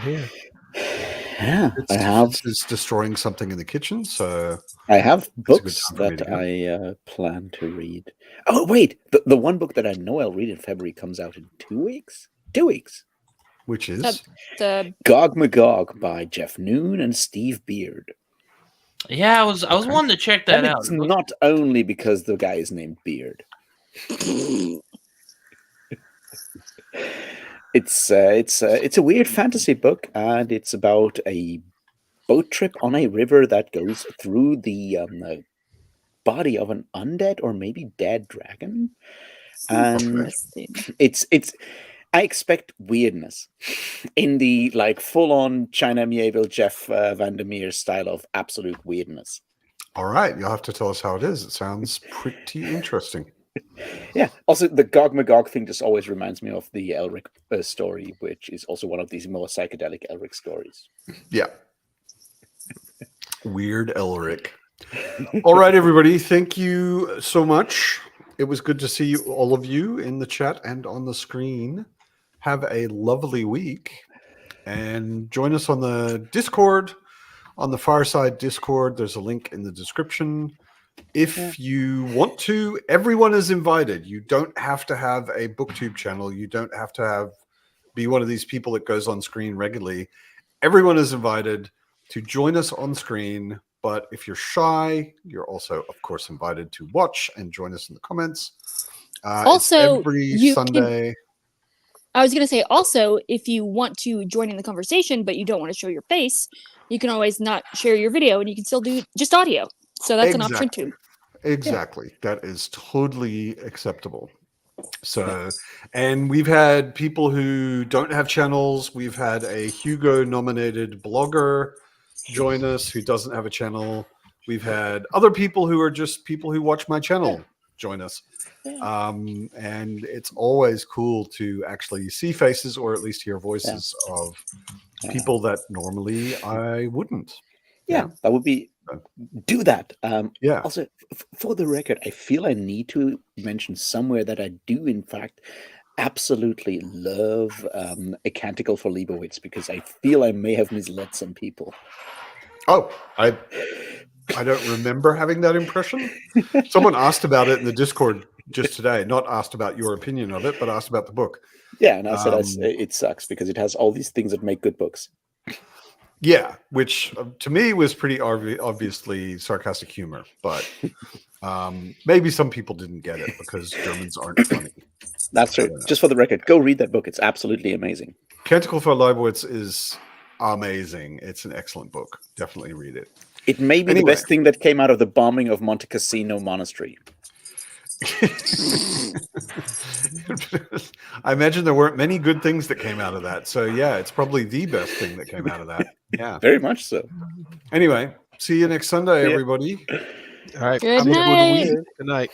Here. Yeah, I have. It's destroying something in the kitchen, so I have books time for me that to go. I plan to read. Oh wait, the one book that I know I'll read in February comes out in 2 weeks. 2 weeks. Which is the Gog Magog by Jeff Noon and Steve Beard. Yeah, I was wanting to check that And out. it's not only because the guy is named Beard. It's a weird fantasy book, and it's about a boat trip on a river that goes through the body of an undead or maybe dead dragon. And interesting. it's I expect weirdness in the like full-on China Mieville Jeff Vandermeer style of absolute weirdness. all right. You'll have to tell us how it is. It sounds pretty interesting. Yeah. Also, the Gog Magog thing just always reminds me of the Elric story, which is also one of these more psychedelic Elric stories. Yeah. Weird Elric. All right, everybody. Thank you so much. It was good to see all of you in the chat and on the screen. Have a lovely week. And join us on the Discord, on the Fireside Discord. There's a link in the description. If you want to, everyone is invited. You don't have to have a BookTube channel. You don't have to be one of these people that goes on screen regularly. Everyone is invited to join us on screen. But if you're shy, you're also, of course, invited to watch and join us in the comments. Also, every you Sunday. I was going to say, also, if you want to join in the conversation, but you don't want to show your face, you can always not share your video and you can still do just audio. So that's an option too. Exactly. That is totally acceptable. So, and we've had people who don't have channels. We've had a Hugo nominated blogger join us who doesn't have a channel. We've had other people who are just people who watch my channel join us. And it's always cool to actually see faces or at least hear voices of people that normally I wouldn't. Yeah, that would be, do that. Also, for the record, I feel I need to mention somewhere that I do, in fact, absolutely love A Canticle for Leibowitz, because I feel I may have misled some people. Oh, I don't remember having that impression. Someone asked about it in the Discord just today, not asked about your opinion of it, but asked about the book. Yeah, and I said it sucks because it has all these things that make good books. Yeah, which to me was pretty obviously sarcastic humor, but maybe some people didn't get it because Germans aren't funny. That's true. Just for the record, go read that book. It's absolutely amazing. Canticle for Leibowitz is amazing. It's an excellent book. Definitely read it. It may be the best thing that came out of the bombing of Monte Cassino Monastery. I imagine there weren't many good things that came out of that. So yeah, it's probably the best thing that came out of that. Yeah, very much so. Anyway, see you next Sunday, everybody. All right. Good night. Good night.